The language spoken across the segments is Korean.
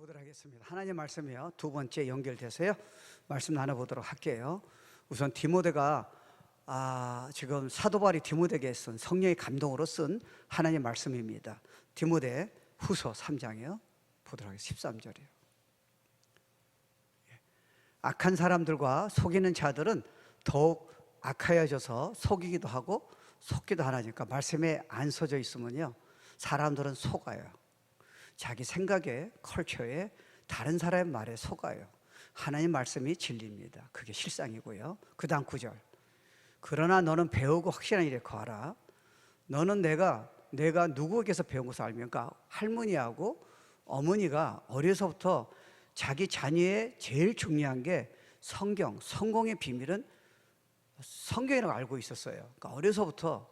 나눠보도록 하겠습니다. 하나님 말씀이요 두 번째 연결돼서요 말씀 나눠보도록 할게요. 우선 디모데가 지금 사도 바울이 디모데에게 쓴 성령의 감동으로 쓴 하나님 말씀입니다. 디모데 후서 3장이요 보도록 하겠습니다. 13절이요. 악한 사람들과 속이는 자들은 더욱 악하여져서 속이기도 하고 속기도 하나니까 말씀에 안 써져 있으면요 사람들은 속아요. 자기 생각에, 컬처에, 다른 사람의 말에 속아요. 하나님 말씀이 진리입니다. 그게 실상이고요. 그 다음 9절. 그러나 너는 배우고 확실한 일에 거하라. 너는 내가 누구에게서 배운 것을 알면, 그러니까 할머니하고 어머니가 어려서부터 자기 자녀의 제일 중요한 게 성경, 성공의 비밀은 성경이라고 알고 있었어요. 그러니까 어려서부터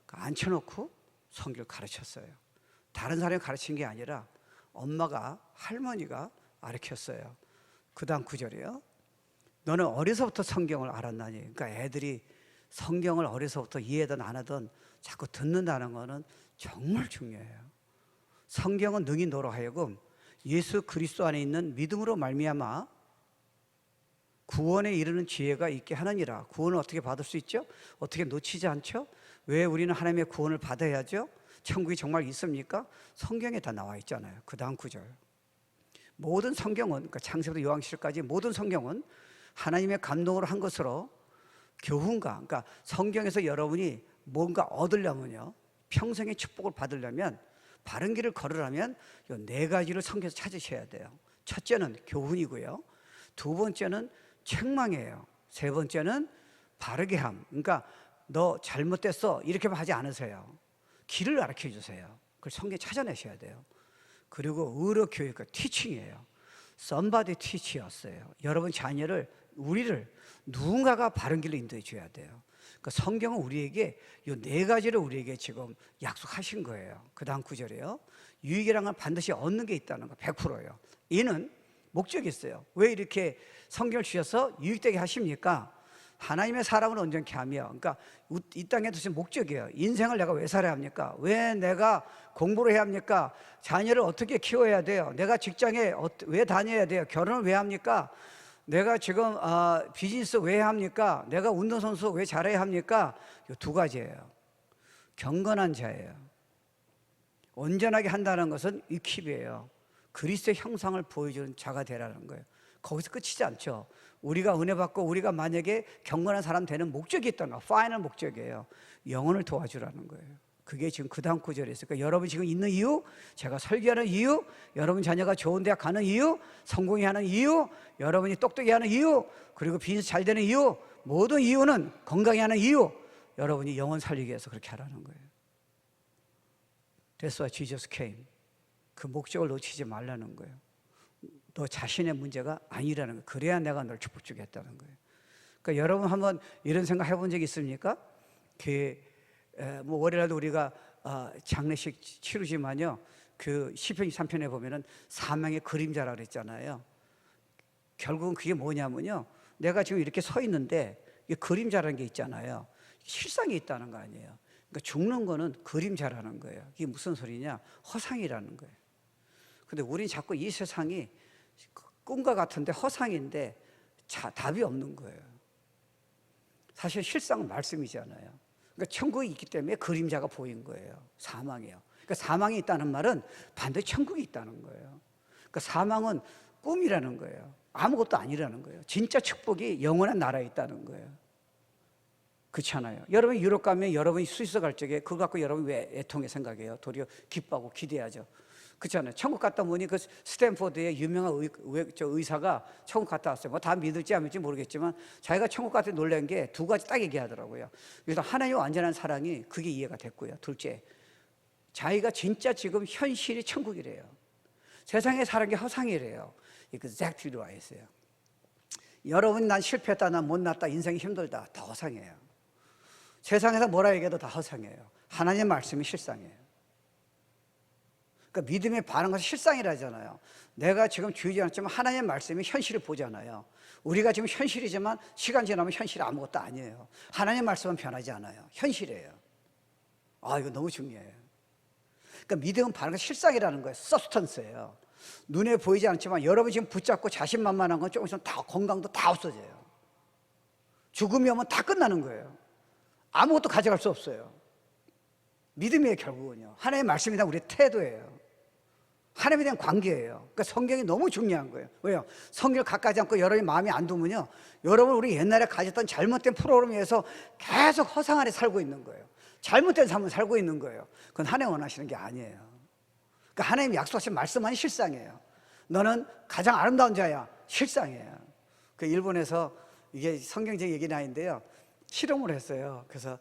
앉혀놓고 성경을 가르쳤어요. 다른 사람이 가르친 게 아니라 엄마가, 할머니가 가르쳤어요. 그 다음 9절이에요. 너는 어려서부터 성경을 알았나니. 그러니까 애들이 성경을 어려서부터 이해하든 안 하든 자꾸 듣는다는 것은 정말 중요해요. 성경은 능히 너로 하여금 예수 그리스도 안에 있는 믿음으로 말미암아 구원에 이르는 지혜가 있게 하느니라. 구원을 어떻게 받을 수 있죠? 어떻게 놓치지 않죠? 왜 우리는 하나님의 구원을 받아야죠? 천국이 정말 있습니까? 성경에 다 나와 있잖아요. 그 다음 9절. 모든 성경은, 그러니까 창세부터 요한계시록까지 모든 성경은 하나님의 감동으로 한 것으로 교훈과, 그러니까 성경에서 여러분이 뭔가 얻으려면요, 평생의 축복을 받으려면, 바른 길을 걸으려면 이 네 가지를 성경에서 찾으셔야 돼요. 첫째는 교훈이고요. 두 번째는 책망이에요. 세 번째는 바르게 함. 그러니까 너 잘못됐어 이렇게만 하지 않으세요. 길을 가르쳐 주세요. 그걸 성경에 찾아내셔야 돼요. 그리고 의로 교육, 티칭이에요. somebody teach였어요. 여러분 자녀를, 우리를 누군가가 바른 길로 인도해 줘야 돼요. 그러니까 성경은 우리에게 이 네 가지를 우리에게 지금 약속하신 거예요. 그 다음 9절이에요. 유익이란 건 반드시 얻는 게 있다는 거 100%예요. 이는 목적이 있어요. 왜 이렇게 성경을 주셔서 유익되게 하십니까? 하나님의 사람을 온전케 하며, 그러니까 이 땅에 두신 목적이에요. 인생을 내가 왜 살아야 합니까? 왜 내가 공부를 해야 합니까? 자녀를 어떻게 키워야 돼요? 내가 직장에 왜 다녀야 돼요? 결혼을 왜 합니까? 내가 지금 비즈니스 왜 합니까? 내가 운동선수 왜 잘해야 합니까? 이 두 가지예요. 경건한 자예요. 온전하게 한다는 것은 이 킵이에요. 그리스도의 형상을 보여주는 자가 되라는 거예요. 거기서 끝이지 않죠. 우리가 은혜 받고 우리가 만약에 경건한 사람 되는 목적이 있다는 거, 파이널 목적이에요. 영혼을 도와주라는 거예요. 그게 지금 그 다음 구절에 있어요. 그러니까 여러분이 지금 있는 이유, 제가 설교하는 이유, 여러분 자녀가 좋은 대학 가는 이유, 성공히 하는 이유, 여러분이 똑똑히 하는 이유, 그리고 비즈니스 잘 되는 이유, 모든 이유는 건강히 하는 이유, 여러분이 영혼 살리기 위해서 그렇게 하라는 거예요. That's why Jesus came. 그 목적을 놓치지 말라는 거예요. 너 자신의 문제가 아니라는 거예요. 그래야 내가 널 축복 주겠다는 거예요. 그러니까 여러분 한번 이런 생각 해본 적 있습니까? 월요일날도 우리가 장례식 치르지만요, 그 시편 23편에 보면은 사망의 그림자라 그랬잖아요. 결국은 그게 뭐냐면요, 내가 지금 이렇게 서 있는데 이게 그림자라는 게 있잖아요. 실상이 있다는 거 아니에요. 그러니까 죽는 거는 그림자라는 거예요. 이게 무슨 소리냐? 허상이라는 거예요. 근데 우린 자꾸 이 세상이 꿈과 같은데 허상인데 답이 없는 거예요. 사실 실상은 말씀이잖아요. 그러니까 천국이 있기 때문에 그림자가 보인 거예요. 사망이에요. 그러니까 사망이 있다는 말은 반드시 천국이 있다는 거예요. 그러니까 사망은 꿈이라는 거예요. 아무것도 아니라는 거예요. 진짜 축복이 영원한 나라에 있다는 거예요. 그렇잖아요. 여러분이 유럽 가면 여러분이 스위스 갈 적에 그거 갖고 여러분 왜 애통해 생각해요? 도리어 기뻐하고 기대하죠. 그렇잖아요. 천국 갔다 보니 그 스탠포드의 유명한 의사가 천국 갔다 왔어요. 뭐 다 믿을지 안 믿을지 모르겠지만 자기가 천국 갔다 놀란 게 두 가지 딱 얘기하더라고요. 일단 하나님의 완전한 사랑이 그게 이해가 됐고요. 둘째, 자기가 진짜 지금 현실이 천국이래요. 세상에 사는 게 허상이래요. exactly right이에요. 여러분 난 실패했다, 난 못났다, 인생이 힘들다, 다 허상이에요. 세상에서 뭐라 얘기해도 다 허상이에요. 하나님의 말씀이 실상이에요. 그러니까 믿음에 반한 것이 실상이라잖아요. 내가 지금 주의지 않지만 하나님의 말씀이 현실을 보잖아요. 우리가 지금 현실이지만 시간 지나면 현실이 아무것도 아니에요. 하나님의 말씀은 변하지 않아요. 현실이에요. 이거 너무 중요해요. 그러니까 믿음은 반한 것이 실상이라는 거예요. 서스턴스예요. 눈에 보이지 않지만 여러분 지금 붙잡고 자신만만한 건 조금 있으면 다 건강도 다 없어져요. 죽음이 오면 다 끝나는 거예요. 아무것도 가져갈 수 없어요. 믿음이에요. 결국은요, 하나님의 말씀이나 우리의 태도예요. 하나님에 대한 관계예요. 그러니까 성경이 너무 중요한 거예요. 왜요? 성경을 갖가지 않고 여러분이 마음에 안 두면요, 여러분 우리 옛날에 가졌던 잘못된 프로그램에서 계속 허상 아래 살고 있는 거예요. 잘못된 삶을 살고 있는 거예요. 그건 하나님 원하시는 게 아니에요. 그러니까 하나님 약속하신 말씀만이 실상이에요. 너는 가장 아름다운 자야. 실상이에요. 그 일본에서 이게 성경적 얘기는 아닌데요, 실험을 했어요. 그래서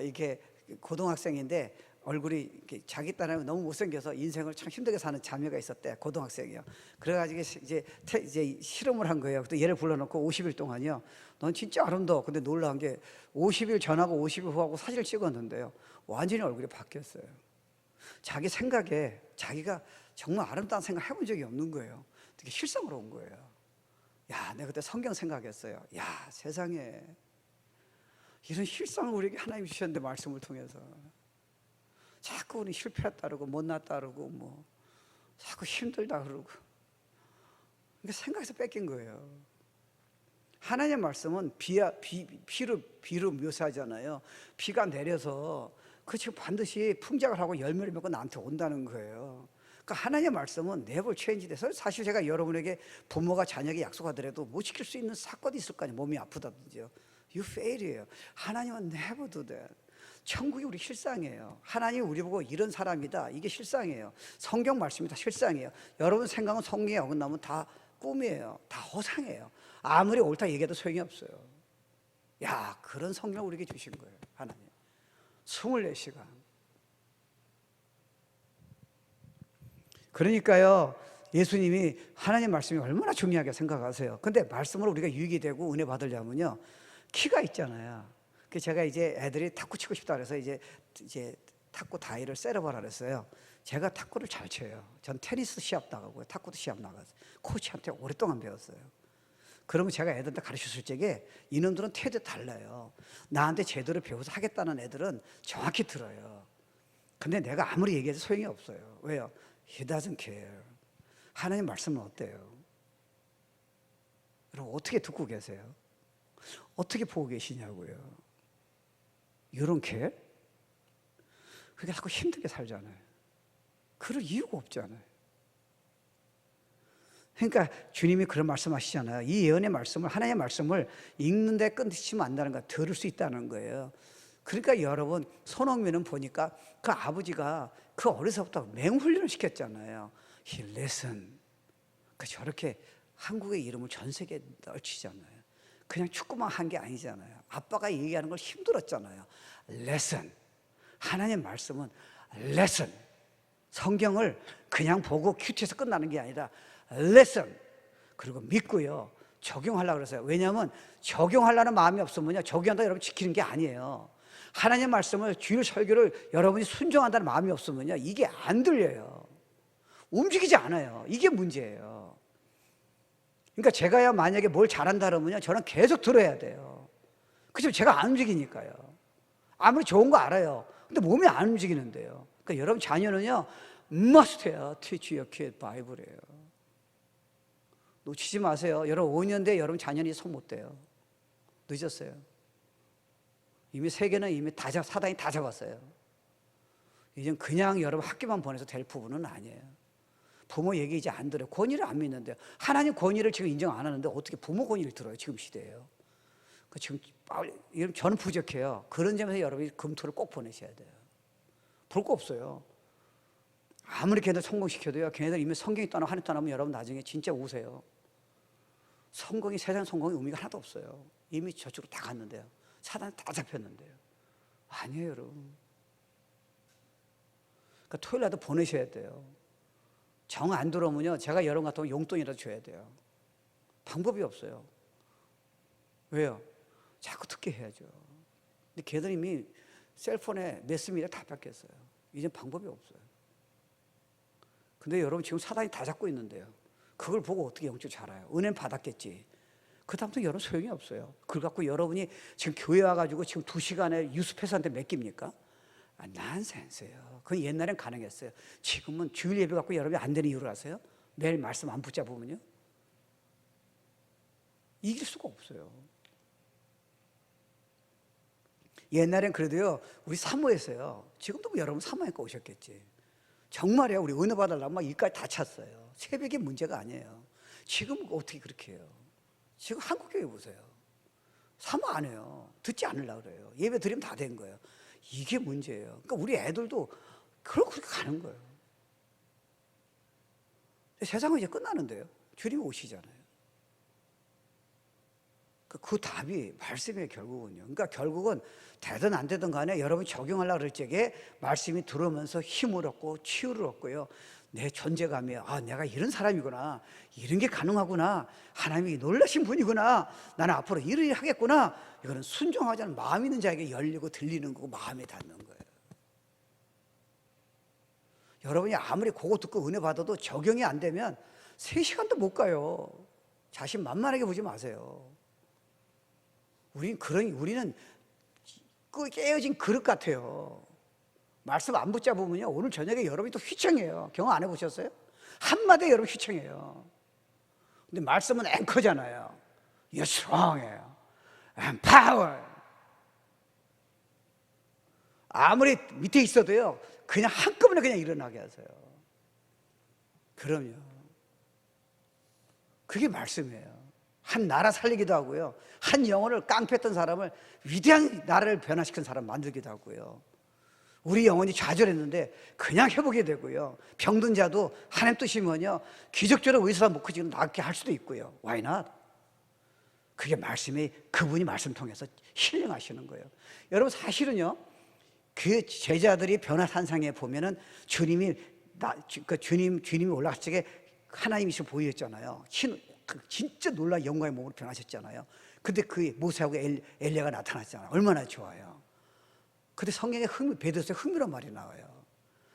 이게 고등학생인데 얼굴이 자기 딸하고 너무 못생겨서 인생을 참 힘들게 사는 자매가 있었대. 고등학생이요. 그래가지고 이제 실험을 한 거예요. 그때 얘를 불러놓고 50일 동안요, 넌 진짜 아름다워. 근데 놀라운 게 50일 전하고 50일 후하고 사진을 찍었는데요, 완전히 얼굴이 바뀌었어요. 자기 생각에 자기가 정말 아름다운 생각 해본 적이 없는 거예요. 되게 실상으로 온 거예요. 야, 내가 그때 성경 생각했어요. 야, 세상에 이런 실상을 우리에게 하나님이 주셨는데, 말씀을 통해서 자꾸 우리 실패했다 그러고 못났다 그러고 뭐 자꾸 힘들다 그러고, 그러니까 생각에서 뺏긴 거예요. 하나님의 말씀은 비로 묘사하잖아요. 비가 내려서 그 지금 반드시 풍작을 하고 열매를 맺고 나한테 온다는 거예요. 그러니까 하나님의 말씀은 never change 돼서, 사실 제가 여러분에게 부모가 자녀에게 약속하더라도 못 지킬 수 있는 사건이 있을 거 아니에요. 몸이 아프다든지요. You fail이에요. 하나님은 never do that. 천국이 우리 실상이에요. 하나님이 우리 보고 이런 사람이다, 이게 실상이에요. 성경 말씀이 다 실상이에요. 여러분 생각은 성경에 어긋나면 다 꿈이에요. 다 허상이에요. 아무리 옳다 얘기해도 소용이 없어요. 야, 그런 성경을 우리에게 주신 거예요, 하나님. 24시간. 그러니까요, 예수님이 하나님 말씀이 얼마나 중요하게 생각하세요. 근데 말씀으로 우리가 유익이 되고 은혜 받으려면요, 키가 있잖아요. 그 제가 이제 애들이 탁구 치고 싶다 그래서 이제 탁구 다이를 세러버라 그랬어요. 제가 탁구를 잘 쳐요. 전 테니스 시합 나가고요, 탁구도 시합 나가서 코치한테 오랫동안 배웠어요. 그러면 제가 애들한테 가르쳤을 적에 이놈들은 태도 달라요. 나한테 제대로 배워서 하겠다는 애들은 정확히 들어요. 근데 내가 아무리 얘기해도 소용이 없어요. 왜요? He doesn't care. 하나님 말씀은 어때요? 여러분 어떻게 듣고 계세요? 어떻게 보고 계시냐고요? You don't care? 그러니까 자꾸 힘들게 살잖아요. 그럴 이유가 없잖아요. 그러니까 주님이 그런 말씀하시잖아요. 이 예언의 말씀을, 하나님의 말씀을 읽는데 끊치면 안 되는 거야. 들을 수 있다는 거예요. 그러니까 여러분, 손흥민은 보니까 그 아버지가 그 어려서부터 맹훈련을 시켰잖아요. He listened. 그 저렇게 한국의 이름을 전 세계에 널치잖아요. 그냥 축구만 한 게 아니잖아요. 아빠가 얘기하는 걸 힘들었잖아요. Listen. 하나님의 말씀은 lesson. 성경을 그냥 보고 큐티에서 끝나는 게 아니라 lesson. 그리고 믿고요, 적용하려고 그러세요. 왜냐하면 적용하려는 마음이 없으면요, 적용한다 여러분 지키는 게 아니에요. 하나님의 말씀을, 주일 설교를 여러분이 순종한다는 마음이 없으면요, 이게 안 들려요. 움직이지 않아요. 이게 문제예요. 그러니까 제가야 만약에 뭘 잘한다 그러면요, 저는 계속 들어야 돼요. 그죠? 제가 안 움직이니까요. 아무리 좋은 거 알아요. 근데 몸이 안 움직이는데요. 그러니까 여러분 자녀는요, must 해요. teach your kid Bible이에요. 놓치지 마세요. 여러분 5년 뒤에 여러분 자녀는 손 못 대요. 늦었어요. 이미 세계는 이미 사단이 다 잡았어요. 이젠 그냥 여러분 학교만 보내서 될 부분은 아니에요. 부모 얘기 이제 안 들어요. 권위를 안 믿는데요. 하나님 권위를 지금 인정 안 하는데 어떻게 부모 권위를 들어요? 지금 시대에요. 지금 저는 부족해요. 그런 점에서 여러분이 금토를 꼭 보내셔야 돼요. 볼 거 없어요. 아무리 걔네들 성공시켜도요, 걔네들 이미 성경이 떠나고 하나님 떠나면 여러분 나중에 진짜 우세요. 세상 성공의 의미가 하나도 없어요. 이미 저쪽으로 다 갔는데요. 사단이 다 잡혔는데요. 아니에요, 여러분. 그러니까 토요일날도 보내셔야 돼요. 정 안 들어오면요, 제가 여러분 같으면 용돈이라도 줘야 돼요. 방법이 없어요. 왜요? 자꾸 듣게 해야죠. 근데 걔들 이미 셀폰에 메시미를 다 뺏겼어요. 이제 방법이 없어요. 근데 여러분 지금 사단이 다 잡고 있는데요, 그걸 보고 어떻게 영적 자라요? 은혜는 받았겠지. 그 다음부터 여러분 소용이 없어요. 그걸 갖고 여러분이 지금 교회 와가지고 지금 2시간에 유스패스한테 맡깁니까? 난센스예요. 그건 옛날엔 가능했어요. 지금은 주일 예배 갖고 여러분이 안 되는 이유를 아세요? 매일 말씀 안 붙잡으면요 이길 수가 없어요. 옛날엔 그래도요 우리 사모했어요. 지금도 뭐 여러분 사모하니까 오셨겠지. 정말이야. 우리 은혜 받으려면 막 일까지 다 찼어요. 새벽이 문제가 아니에요. 지금 어떻게 그렇게 해요? 지금 한국교회 보세요. 사모 안 해요. 듣지 않으려고 그래요. 예배 드리면 다 된 거예요. 이게 문제예요. 그러니까 우리 애들도 그렇게 가는 거예요. 세상은 이제 끝나는데요. 주님이 오시잖아요. 그 답이 말씀이에요, 결국은요. 그러니까 결국은 되든 안 되든 간에 여러분이 적용하려고 그럴 적에 말씀이 들어오면서 힘을 얻고 치유를 얻고요. 내 존재감이 내가 이런 사람이구나. 이런 게 가능하구나. 하나님이 놀라신 분이구나. 나는 앞으로 이런 일 하겠구나. 이거는 순종하지 않은 마음 있는 자에게 열리고 들리는 거고 마음에 닿는 거예요. 여러분이 아무리 그거 듣고 은혜 받아도 적용이 안 되면 3시간도 못 가요. 자신 만만하게 보지 마세요. 우리는 그 깨어진 그릇 같아요. 말씀 안 붙잡으면요 오늘 저녁에 여러분이 또 휘청해요. 경험 안 해보셨어요? 한마디에 여러분 휘청해요. 근데 말씀은 앵커잖아요. You're strong, I'm power. 아무리 밑에 있어도요 그냥 한꺼번에 그냥 일어나게 하세요. 그럼요. 그게 말씀이에요. 한 나라 살리기도 하고요. 한 영혼을 깡패했던 사람을 위대한 나라를 변화시킨 사람 만들기도 하고요. 우리 영혼이 좌절했는데 그냥 회복이 되고요. 병든 자도 하나님 뜻이면요 기적적으로 의사 못 크지는 낫게 할 수도 있고요. Why not? 그게 말씀이 그분이 말씀 통해서 힐링하시는 거예요. 여러분 사실은요 그 제자들이 변화산상에 보면은 주님이 올라갔을 적에 하나님이시고 보였잖아요. 진짜 놀라운 영광의 몸으로 변하셨잖아요. 근데 그 모세하고 엘리야가 나타났잖아요. 얼마나 좋아요. 근데 성경에 베드로서에 흥미로운 말이 나와요.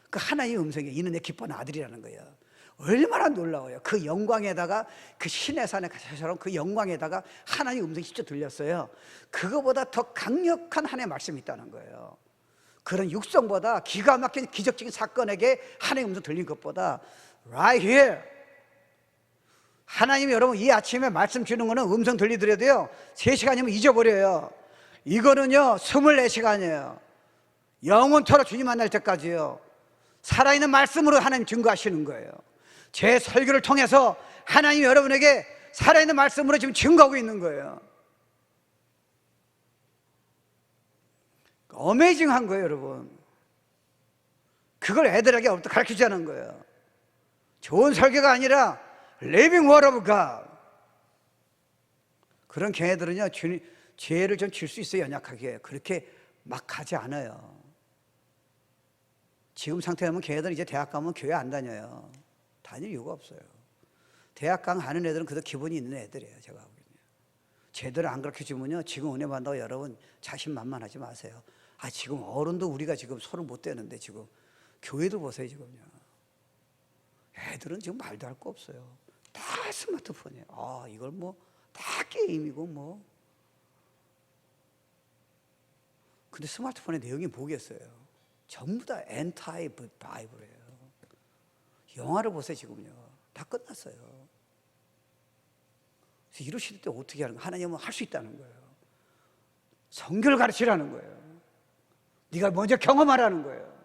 그 하나님의 음성이 이는 내 기뻐하는 아들이라는 거예요. 얼마나 놀라워요. 그 영광에다가 그 신의 산에 가셔서 그 영광에다가 하나님의 음성이 직접 들렸어요. 그거보다 더 강력한 하나님의 말씀이 있다는 거예요. 그런 육성보다 기가 막힌 기적적인 사건에게 하나님의 음성 들린 것보다 right here 하나님이 여러분 이 아침에 말씀 주는 거는 음성 들리더라도요 3시간이면 잊어버려요. 이거는요 24시간이에요 영원토록 주님 만날 때까지요 살아있는 말씀으로 하나님 증거하시는 거예요. 제 설교를 통해서 하나님이 여러분에게 살아있는 말씀으로 지금 증거하고 있는 거예요. 어메이징한 거예요 여러분. 그걸 애들에게 가르치자는 거예요. 좋은 설교가 아니라 Living Word of God. 그런 걔네들은요 죄를 좀 질 수 있어요. 연약하게. 그렇게 막 가지 않아요. 지금 상태라면 걔네들은 이제 대학 가면 교회 안 다녀요. 다닐 이유가 없어요. 대학 가는 애들은 그래도 기본이 있는 애들이에요. 제가 보기에는. 제대로 안 가르쳐주면요 지금 은혜 받는다고 여러분 자신만만하지 마세요. 지금 어른도 우리가 지금 손을 못 대는데 지금 교회도 보세요 지금요. 애들은 지금 말도 할 거 없어요. 다 스마트폰이에요. 이걸 뭐 다 게임이고 뭐. 근데 스마트폰의 내용이 뭐겠어요? 전부 다 엔타이 바이블이에요. 영화를 보세요 지금요. 다 끝났어요. 그래서 이러실 때 어떻게 하는 거예요? 하나님은 할 수 있다는 거예요. 성경을 가르치라는 거예요. 네가 먼저 경험하라는 거예요.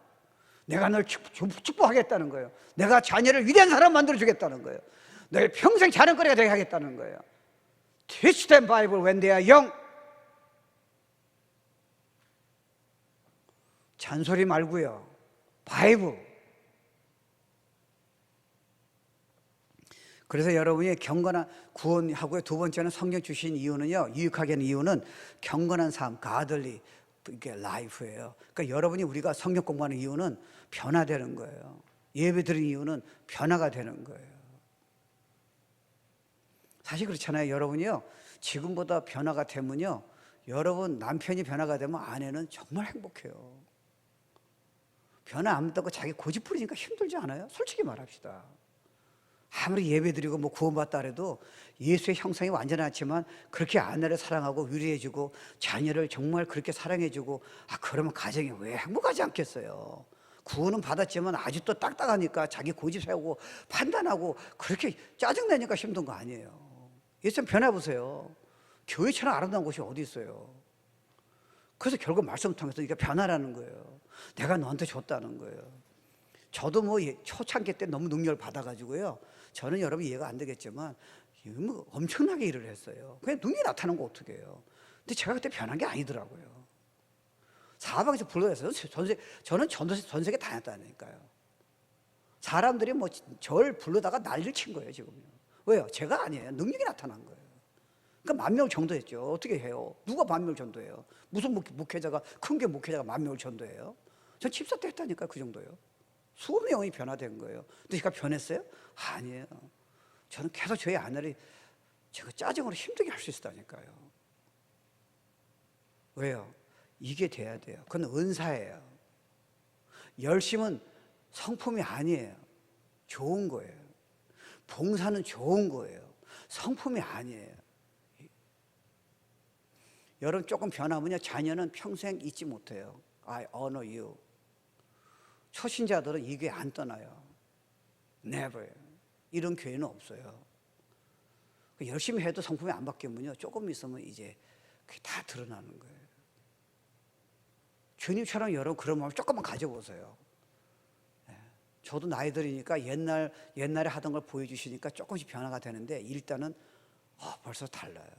내가 널 축복하겠다는 거예요. 내가 자녀를 위대한 사람 만들어주겠다는 거예요. 너의 평생 자랑거리가 되게 하겠다는 거예요. Teach them Bible when they are young. 잔소리 말고요. 바이블. 그래서 여러분이 경건한 구원하고요. 두 번째는 성경 주신 이유는요. 유익하게 하는 이유는 경건한 삶, 가들리 이게 라이프예요. 그러니까 여러분이 우리가 성경 공부하는 이유는 변화되는 거예요. 예배 드리는 이유는 변화가 되는 거예요. 사실 그렇잖아요. 여러분이요. 지금보다 변화가 되면요. 여러분 남편이 변화가 되면 아내는 정말 행복해요. 변화 안 된다고 자기 고집 부리니까 힘들지 않아요? 솔직히 말합시다. 아무리 예배드리고 뭐 구원받다 해도 예수의 형상이 완전하지 않지만 그렇게 아내를 사랑하고 위로해주고 자녀를 정말 그렇게 사랑해주고 그러면 가정이 왜 행복하지 않겠어요? 구원은 받았지만 아직도 딱딱하니까 자기 고집 세우고 판단하고 그렇게 짜증내니까 힘든 거 아니에요. 예수 변해보세요. 교회처럼 아름다운 곳이 어디 있어요. 그래서 결국 말씀을 통해서 이게 변화라는 거예요. 내가 너한테 줬다는 거예요. 저도 뭐 초창기 때 너무 능력을 받아가지고요. 저는 여러분 이해가 안 되겠지만 뭐 엄청나게 일을 했어요. 그냥 눈이 나타난 거 어떻게 해요. 근데 제가 그때 변한 게 아니더라고요. 사방에서 불러냈어요. 저는 전 세계 다녔다니까요. 사람들이 뭐 절 불러다가 난리를 친 거예요, 지금요. 왜요? 제가 아니에요. 능력이 나타난 거예요. 그러니까 10,000명 전도했죠. 어떻게 해요? 누가 10,000명 전도해요? 무슨 목회자가, 큰 게 목회자가 10,000명을 전도해요? 전 집사 때 했다니까, 그 정도요. 수없는 영이 변화된 거예요. 근데 제가 변했어요? 아니에요. 저는 계속 저희 아내를 제가 짜증으로 힘들게 할 수 있었다니까요. 왜요? 이게 돼야 돼요. 그건 은사예요. 열심은 성품이 아니에요. 좋은 거예요. 봉사는 좋은 거예요. 성품이 아니에요. 여러분 조금 변하면요, 자녀는 평생 잊지 못해요. I honor you. 초신자들은 이 교회 안 떠나요. Never. 이런 교회는 없어요. 열심히 해도 성품이 안 바뀌면요, 조금 있으면 이제 그게 다 드러나는 거예요. 주님처럼 여러분 그런 마음을 조금만 가져보세요. 저도 나이 들으니까 옛날에 하던 걸 보여주시니까 조금씩 변화가 되는데 일단은 벌써 달라요.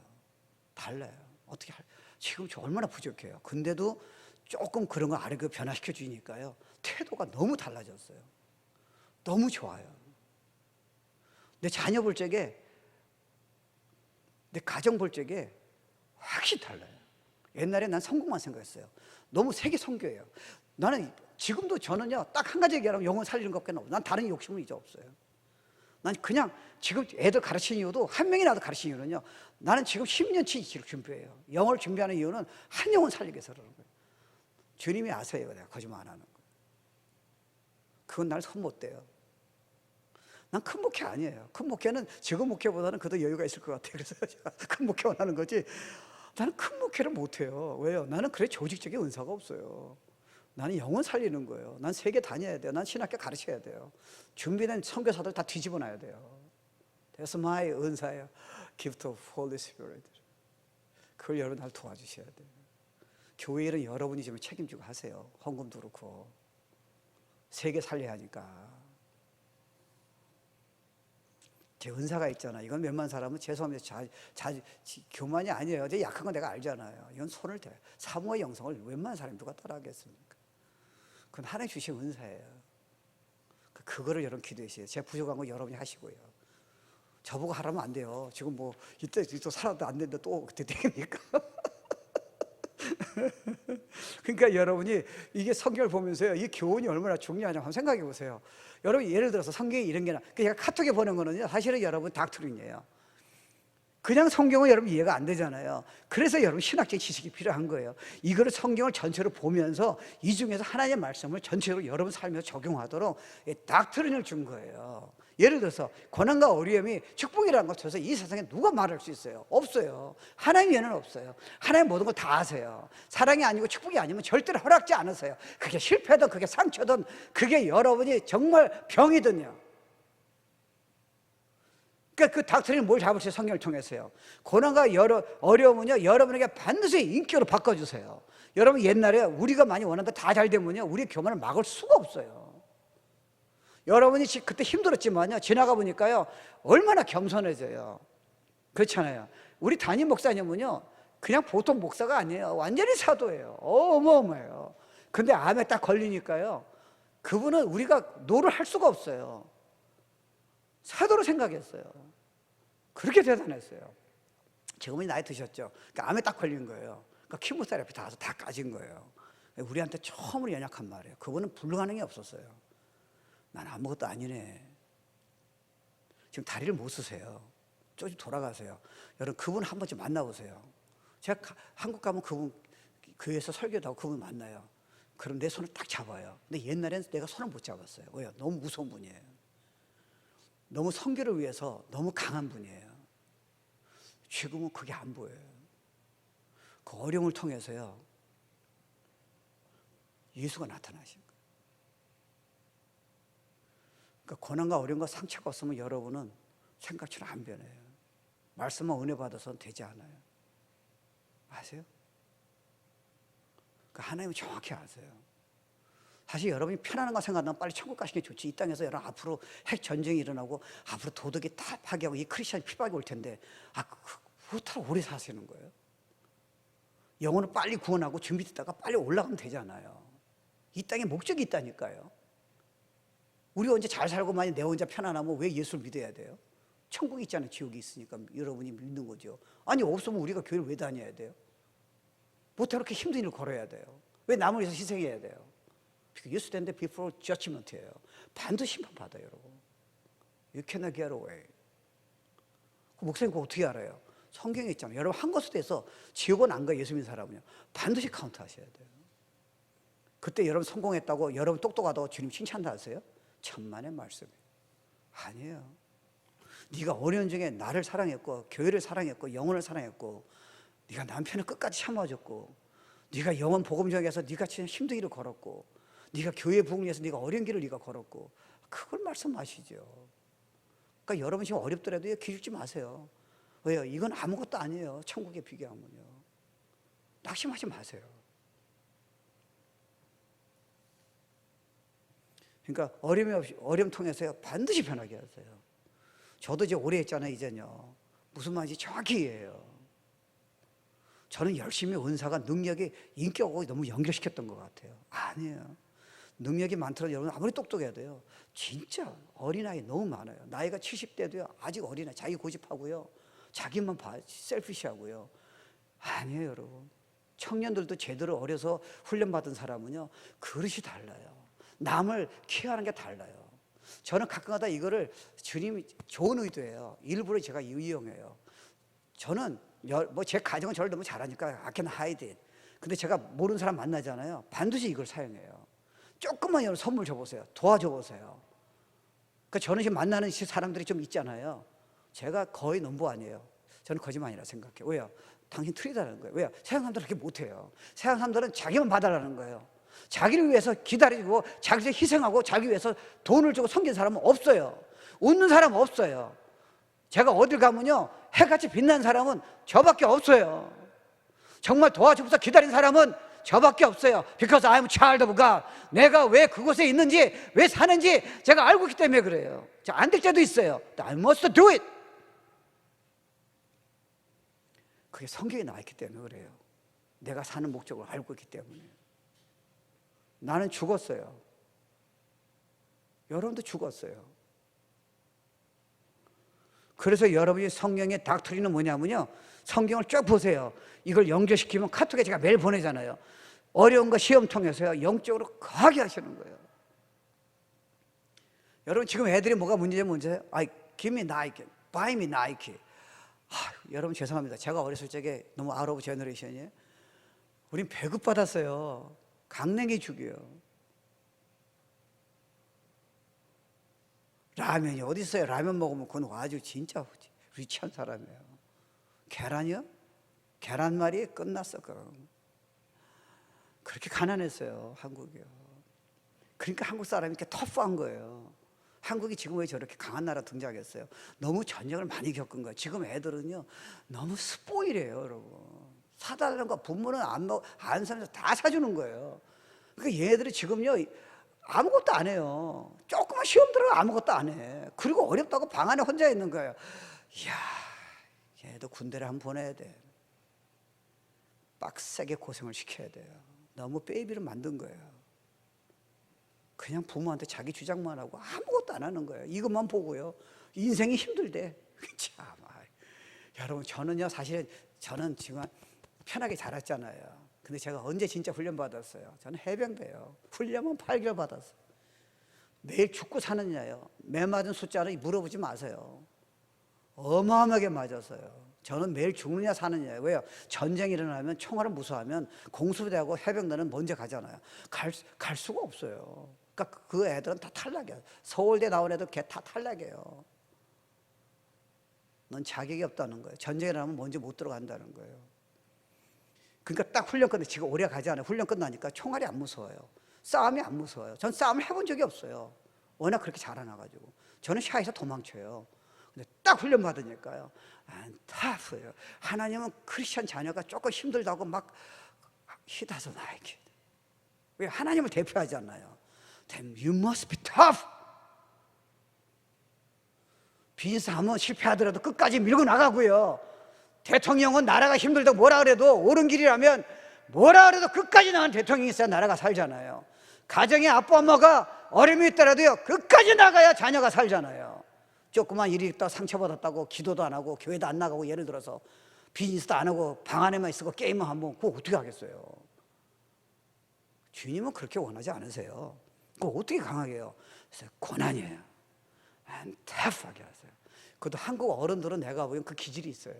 지금 저 얼마나 부족해요. 근데도 조금 그런 거 아래 변화시켜 주니까요, 태도가 너무 달라졌어요. 너무 좋아요. 내 자녀 볼 적에, 내 가정 볼 적에 확실히 달라요. 옛날에 난 성공만 생각했어요. 너무 세계 선교예요. 나는 지금도 저는요, 딱 한 가지 얘기하면 영혼 살리는 것밖에 없어요. 난 다른 욕심은 이제 없어요. 난 그냥 지금 애들 가르치는 이유도, 한 명이라도 가르치는 이유는요, 나는 지금 10년치 준비해요. 영어를 준비하는 이유는 한 영혼 살리기 위해서 그러는 거예요. 주님이 아세요. 내가 거짓말 안 하는 거. 그건 날 손 못 대요. 난 큰 목회 아니에요. 큰 목회는 지금 목회보다는 그래도 여유가 있을 것 같아요. 그래서 제가 큰 목회 원하는 거지, 나는 큰 목회를 못 해요. 왜요? 나는 그래 조직적인 은사가 없어요. 나는 영혼 살리는 거예요. 난 세계 다녀야 돼요. 난 신학교 가르쳐야 돼요. 준비된 선교사들 다 뒤집어 놔야 돼요. That's my 은사예요. Gift of Holy Spirit. 그걸 여러분 날 도와주셔야 돼요. 교회 일은 여러분이 지금 책임지고 하세요. 헌금도 그렇고. 세계 살려야 하니까. 제 은사가 있잖아. 이건 웬만한 사람은 죄송합니다. 교만이 아니에요. 제 약한 건 내가 알잖아요. 이건 손을 대. 사모의 영성을 웬만한 사람이 누가 따라하겠습니까? 그건 하나님 주신 은사예요. 그거를 여러분 기도하세요. 제가 부족한 거 여러분이 하시고요. 저보고 하라면 안 돼요. 지금 뭐 이때 또 살아도 안 되는데 또 그때 되겠습니까? 그러니까 여러분이 이게 성경을 보면서요, 이 교훈이 얼마나 중요하냐 한번 생각해 보세요. 여러분 예를 들어서 성경에 이런 게 제가 카톡에 보낸 거는요, 사실은 여러분 닥트린이에요. 그냥 성경은 여러분 이해가 안 되잖아요. 그래서 여러분 신학적 지식이 필요한 거예요. 이거를 성경을 전체로 보면서 이 중에서 하나님의 말씀을 전체로 여러분 삶에서 적용하도록 닥트린을 준 거예요. 예를 들어서 고난과 어려움이 축복이라는 것에서 이 세상에 누가 말할 수 있어요? 없어요. 하나님 외에는 없어요. 하나님 모든 걸 다 아세요. 사랑이 아니고 축복이 아니면 절대로 허락지 않으세요. 그게 실패든 그게 상처든 그게 여러분이 정말 병이든요. 그러니까 그 닥터린이 뭘 잡으세요? 성경을 통해서요. 고난과 어려움은요, 여러분에게 반드시 인격으로 바꿔주세요. 여러분 옛날에 우리가 많이 원하는데 다 잘 되면요, 우리의 교만을 막을 수가 없어요. 여러분이 그때 힘들었지만요, 지나가 보니까요, 얼마나 겸손해져요. 그렇잖아요. 우리 담임 목사님은요, 그냥 보통 목사가 아니에요. 완전히 사도예요. 어마어마해요. 근데 암에 딱 걸리니까요, 그분은 우리가 노를 할 수가 없어요. 사도로 생각했어요. 그렇게 대단했어요. 지금은 나이 드셨죠. 그러니까 암에 딱 걸린 거예요. 그러니까 키모테라피 다 와서 다 까진 거예요. 우리한테 처음으로 연약한 말이에요. 그분은 불가능이 없었어요. 난 아무것도 아니네. 지금 다리를 못 쓰세요. 좀 돌아가세요. 여러분 그분 한 번쯤 만나보세요. 제가 한국 가면 그분 교회에서 설교도 하고 그분 만나요. 그럼 내 손을 딱 잡아요. 근데 옛날엔 내가 손을 못 잡았어요. 왜요? 너무 무서운 분이에요. 너무 선교를 위해서 너무 강한 분이에요. 지금은 그게 안 보여요. 그 어려움을 통해서요, 예수가 나타나신 거예요. 그러니까 고난과 어려움과 상처가 없으면 여러분은 생각처럼 안 변해요. 말씀만 은혜 받아서는 되지 않아요. 아세요? 그러니까 하나님은 정확히 아세요. 사실 여러분이 편안한 거 생각하면 빨리 천국 가시는 게 좋지. 이 땅에서 여러분 앞으로 핵 전쟁이 일어나고 앞으로 도덕이 다 파괴하고 이 크리스천 피박이 올 텐데 그렇다고 오래 사시는 거예요? 영혼을 빨리 구원하고 준비됐다가 빨리 올라가면 되잖아요. 이 땅에 목적이 있다니까요. 우리 언제 잘 살고 만약 내 혼자 편안하면 왜 예수를 믿어야 돼요? 천국이 있잖아요. 지옥이 있으니까 여러분이 믿는 거죠. 아니 없으면 우리가 교회를 왜 다녀야 돼요? 뭐 그렇게 힘든 일을 걸어야 돼요? 왜 남을 위해서 희생해야 돼요? 예수 된데 before judgment예요. 반드시 심판받아요, 여러분. You cannot get away. 그 목사님 그거 어떻게 알아요? 성경에 있잖아요. 여러분 한 것에 대해서 지옥은 안 가요. 예수 믿는 사람은요. 반드시 카운트 하셔야 돼요. 그때 여러분 성공했다고 여러분 똑똑하다고 주님 칭찬도 하세요? 천만의 말씀이에요. 아니에요. 네가 어려운 중에 나를 사랑했고 교회를 사랑했고 영혼을 사랑했고 네가 남편을 끝까지 참아줬고 네가 영혼 복음 전에서 네가 진짜 힘든 길을 걸었고 네가 교회 부흥을 위해서 네가 어려운 길을 네가 걸었고 그걸 말씀하시죠. 그러니까 여러분 지금 어렵더라도 기죽지 마세요. 왜요? 이건 아무것도 아니에요. 천국에 비교하면요. 낙심하지 마세요. 그러니까 어려움 통해서 반드시 변하게 하세요. 저도 이제 오래 했잖아요. 이제는요. 무슨 말인지 정확히 이해해요. 저는 열심히 은사가 능력이 인격하고 너무 연결시켰던 것 같아요. 아니에요. 능력이 많더라도 여러분 아무리 똑똑해도요. 진짜 어린아이 너무 많아요. 나이가 70대도요. 아직 어린아이 자기 고집하고요. 자기만 셀피시하고요. 아니에요, 여러분. 청년들도 제대로 어려서 훈련받은 사람은요. 그릇이 달라요. 남을 케어하는 게 달라요. 저는 가끔가다 이거를 주님이 좋은 의도예요. 일부러 제가 이용해요. 저는 뭐 제 가정은 저를 너무 잘하니까 I can hide it. 근데 제가 모르는 사람 만나잖아요. 반드시 이걸 사용해요. 조금만 여러분 선물 줘보세요. 도와줘 보세요. 그러니까 저는 지금 만나는 사람들이 좀 있잖아요. 제가 거의 넘버 아니에요. 저는 거짓말이라 생각해요. 왜요? 당신 틀리다는 거예요. 왜요? 세상 사람들은 그렇게 못해요. 세상 사람들은 자기만 받아라는 거예요. 자기를 위해서 기다리고 자기를 희생하고 자기 위해서 돈을 주고 섬긴 사람은 없어요. 웃는 사람은 없어요. 제가 어딜 가면요 해같이 빛나는 사람은 저밖에 없어요. 정말 도와주면서 기다린 사람은 저밖에 없어요. Because I'm a child of God. 내가 왜 그곳에 있는지 왜 사는지 제가 알고 있기 때문에 그래요. 안 될 때도 있어요. I must do it. 그게 성경에 나와 있기 때문에 그래요. 내가 사는 목적을 알고 있기 때문에. 나는 죽었어요. 여러분도 죽었어요. 그래서 여러분이 성경의 닥트리는 뭐냐면요. 성경을 쭉 보세요. 이걸 연결시키면 카톡에 제가 매일 보내잖아요. 어려운 거 시험 통해서요. 영적으로 강하게 하시는 거예요. 여러분 지금 애들이 뭐가 문제예요? give me Nike, buy me Nike. 여러분 죄송합니다. 제가 어렸을 적에 너무 out of generation이에요. 우린 배급받았어요. 강냉이 죽이요. 라면이 어디 있어요? 라면 먹으면 그건 아주 진짜 리치한 사람이에요. 계란이요? 계란말이 끝났어. 그럼 그렇게 가난했어요. 한국이요. 그러니까 한국 사람이 이렇게 터프한 거예요. 한국이 지금 왜 저렇게 강한 나라 등장했어요? 너무 전쟁을 많이 겪은 거예요. 지금 애들은요 너무 스포일이에요, 여러분. 사달라는 거 부모는 안 사면서 다 사주는 거예요. 그러니까 얘들이 지금요 아무것도 안 해요. 조금만 시험 들어가 아무것도 안 해. 그리고 어렵다고 방 안에 혼자 있는 거예요. 이야, 얘도 군대를 한번 보내야 돼. 빡세게 고생을 시켜야 돼요. 너무 베이비를 만든 거예요. 그냥 부모한테 자기 주장만 하고 아무것도 안 하는 거예요. 이것만 보고요. 인생이 힘들대. 참, 여러분 저는요 사실은 저는 지금 편하게 자랐잖아요. 근데 제가 언제 진짜 훈련 받았어요? 저는 해병대요. 훈련은 8개월 받았어요. 매일 죽고 사느냐요. 매 맞은 숫자는 물어보지 마세요. 어마어마하게 맞았어요. 저는 매일 죽느냐 사느냐예요. 왜요? 전쟁이 일어나면 총알을 무서워하면 공수부대하고 해병대는 먼저 가잖아요. 갈 수가 없어요. 그러니까 그 애들은 다 탈락이에요. 서울대 나온 애들 걔 다 탈락이에요. 넌 자격이 없다는 거예요. 전쟁이 일어나면 먼저 못 들어간다는 거예요. 그러니까 딱 훈련 끝내 지금 오래 가지 않아요. 훈련 끝나니까 총알이 안 무서워요. 싸움이 안 무서워요. 전 싸움을 해본 적이 없어요. 워낙 그렇게 자라나가지고 저는 샤에서 도망쳐요. 근데 딱 훈련 받으니까요, 안 타프예요. 하나님은 크리스천 자녀가 조금 힘들다고 막 히다서 나에게, 왜? 하나님을 대표하잖아요. Then you must be tough. 비즈니스 하면 실패하더라도 끝까지 밀고 나가고요. 대통령은 나라가 힘들다고 뭐라 그래도 옳은 길이라면 뭐라 그래도 끝까지 나간 대통령이 있어야 나라가 살잖아요. 가정의 아빠 엄마가 어려움이 있더라도요, 끝까지 나가야 자녀가 살잖아요. 조그만 일이 있다 상처받았다고 기도도 안 하고 교회도 안 나가고, 예를 들어서 비즈니스도 안 하고 방 안에만 있고 게임만 하면 그거 어떻게 하겠어요? 주님은 그렇게 원하지 않으세요. 그거 어떻게 강하게 해요? 그래서 고난이에요. 터프하게 하세요. 그것도 한국 어른들은 내가 보기엔 그 기질이 있어요.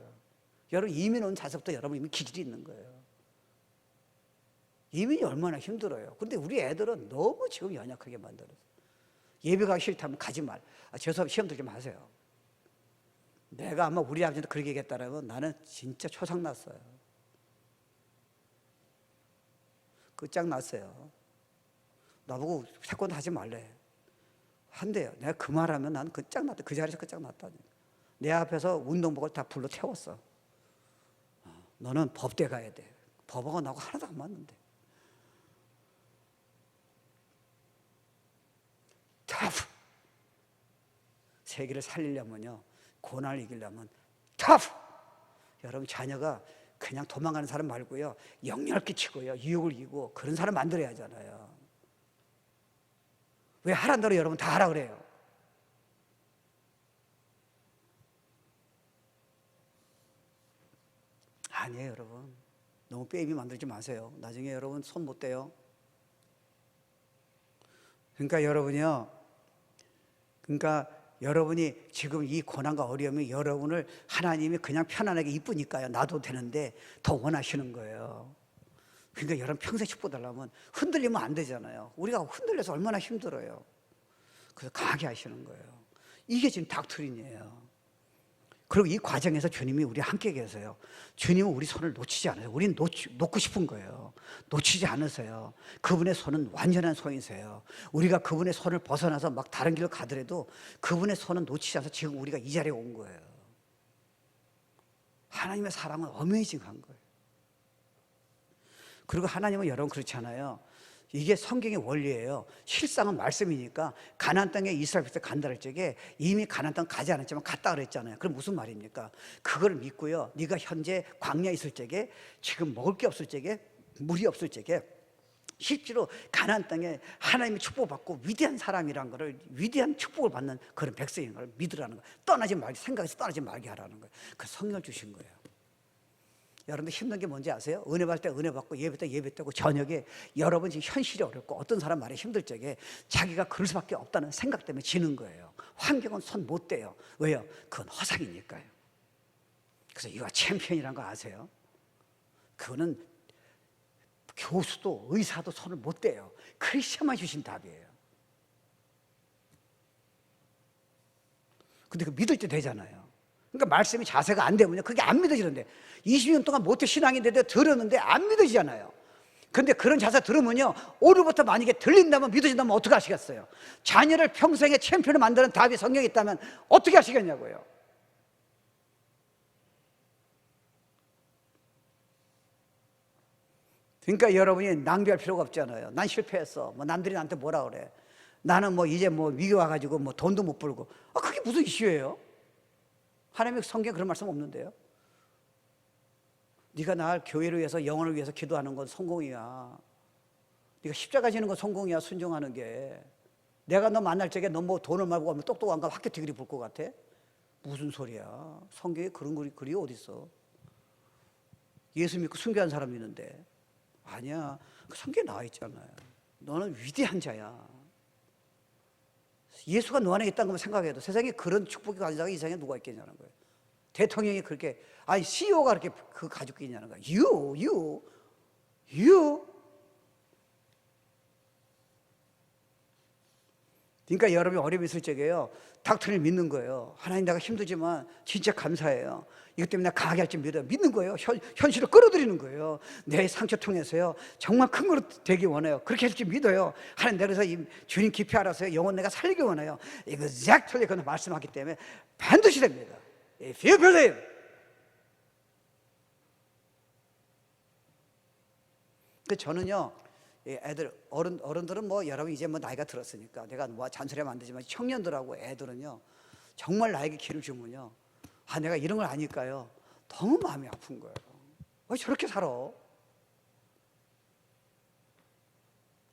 여러분 이민 온 자석부터 여러분 이미 기질이 있는 거예요. 이민이 얼마나 힘들어요. 근데 우리 애들은 너무 지금 연약하게 만들었어요. 예배 가기 싫다면 가지 말. 죄송합니다. 시험 들지 마세요. 내가 아마 우리 아버지한테 그렇게 얘기했다면 나는 진짜 초상났어요. 끝장났어요. 나보고 태권도 하지 말래. 한대요. 내가 그 말하면 난 끝장났다. 그 자리에서 끝장났다. 내 앞에서 운동복을 다 불러 태웠어. 너는 법대 가야 돼. 법하고 나하고 하나도 안 맞는데. 터프. 세계를 살리려면요, 고난을 이기려면 터프. 여러분 자녀가 그냥 도망가는 사람 말고요, 영향을 끼치고요, 유혹을 이기고 그런 사람 만들어야 하잖아요. 왜 하란 대로 여러분 다 하라 그래요? 아니에요. 여러분 너무 베이비 만들지 마세요. 나중에 여러분 손 못 대요. 그러니까 여러분이 지금 이 고난과 어려움이 여러분을 하나님이 그냥 편안하게 이쁘니까요 놔도 되는데 더 원하시는 거예요. 그러니까 여러분 평생 축복달라면 흔들리면 안 되잖아요. 우리가 흔들려서 얼마나 힘들어요. 그래서 강하게 하시는 거예요. 이게 지금 닥트린이에요. 그리고 이 과정에서 주님이 우리 함께 계세요. 주님은 우리 손을 놓치지 않아요. 우리는 놓고 싶은 거예요. 놓치지 않으세요. 그분의 손은 완전한 손이세요. 우리가 그분의 손을 벗어나서 막 다른 길로 가더라도 그분의 손은 놓치지 않아서 지금 우리가 이 자리에 온 거예요. 하나님의 사랑은 어메이징한 거예요. 그리고 하나님은 여러분 그렇잖아요. 이게 성경의 원리예요. 실상은 말씀이니까 가나안 땅에 이스라엘 백성이 간다 할 적에 이미 가나안 땅 가지 않았지만 갔다 그랬잖아요. 그럼 무슨 말입니까? 그걸 믿고요, 네가 현재 광야에 있을 적에, 지금 먹을 게 없을 적에, 물이 없을 적에 실제로 가나안 땅에 하나님의 축복받고 위대한 사람이란 거를, 위대한 축복을 받는 그런 백성인 걸 믿으라는 거예요. 떠나지 말게, 생각에서 떠나지 말게 하라는 거예요. 그 성령을 주신 거예요. 여러분들 힘든 게 뭔지 아세요? 은혜 받을 때 은혜 받고 예배 때 예배 때고, 저녁에 여러분 지금 현실이 어렵고 어떤 사람 말에 힘들 적에 자기가 그럴 수밖에 없다는 생각 때문에 지는 거예요. 환경은 손 못 대요. 왜요? 그건 허상이니까요. 그래서 이거 챔피언이라는 거 아세요? 그거는 교수도 의사도 손을 못 대요. 크리스천만 주신 답이에요. 근데 그 믿을 때 되잖아요. 그러니까 말씀이 자세가 안 되면요, 그게 안 믿어지는데, 20년 동안 모태 신앙인데도 들었는데 안 믿어지잖아요. 근데 그런 자세 들으면요, 오늘부터 만약에 들린다면, 믿어진다면 어떻게 하시겠어요? 자녀를 평생의 챔피언을 만드는 답이 성경에 있다면 어떻게 하시겠냐고요. 그러니까 여러분이 낭비할 필요가 없잖아요. 난 실패했어. 뭐 남들이 나한테 뭐라 그래. 나는 뭐 이제 뭐 위기 와가지고 뭐 돈도 못 벌고. 그게 무슨 이슈예요? 하나님의 성경에 그런 말씀 없는데요. 네가 날 교회를 위해서, 영혼을 위해서 기도하는 건 성공이야. 네가 십자가 지는 건 성공이야. 순종하는 게. 내가 너 만날 적에 너 뭐 돈을 말고 하면 똑똑한가 학교 디그리 볼 것 같아? 무슨 소리야. 성경에 그런 글이 어디 있어? 예수 믿고 순교한 사람 있는데. 아니야. 그 성경에 나와 있잖아요. 너는 위대한 자야. 예수가 너 안에 있다는 것만 생각해도 세상에 그런 축복이 가진 자가 이 세상에 누가 있겠냐는 거예요. 대통령이 그렇게, 아니 CEO가 그렇게 그 가지고 있냐는 거예요. You. 그러니까 여러분이 어려움이 있을 적에요, 닥터를 믿는 거예요. 하나님, 내가 힘들지만 진짜 감사해요. 이것 때문에 내가 강하게 할 줄 믿어요. 믿는 거예요. 현실을 끌어들이는 거예요. 내 상처 통해서요, 정말 큰 거로 되기 원해요. 그렇게 할 줄 믿어요. 하나님, 내가 그래서 주님 깊이 알아서요, 영혼 내가 살리기 원해요. exactly 그런 말씀하기 때문에 반드시 됩니다. If you believe. 근데 저는요, 애들, 어른들은 뭐 여러분 이제 뭐 나이가 들었으니까 내가 뭐 잔소리하면 안 되지만, 청년들하고 애들은요, 정말 나에게 기를 주면요, 아, 내가 이런 걸 아니까요, 너무 마음이 아픈 거예요. 왜 저렇게 살아?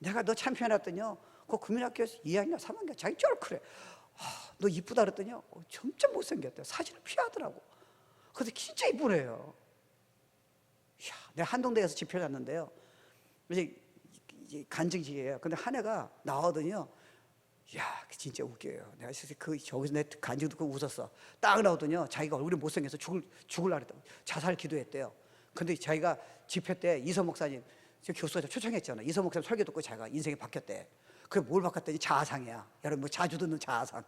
내가 너 참편했더니요, 그 국민학교에서 2학년 3학년 자기 쩔크래. 아, 너 이쁘다 그랬더니요, 점점 못생겼대요. 사진을 피하더라고. 근데 진짜 이쁘래요. 이야, 내가 한동대에서 집회 갔는데요, 이제 간증식이에요. 근데 한 애가 나오더니요, 야, 진짜 웃겨요. 내가 저기서 내 간증 듣고 웃었어. 딱 나오더니요, 자기가 얼굴이 못생겨서 죽을라 그랬다고 자살 기도했대요. 근데 자기가 집회 때 이서 목사님, 저 교수가 초청했잖아. 이서 목사님 설교 듣고 자기가 인생이 바뀌었대. 그게 뭘 바꿨더니 자아상이야. 여러분 뭐 자주 듣는 자아상.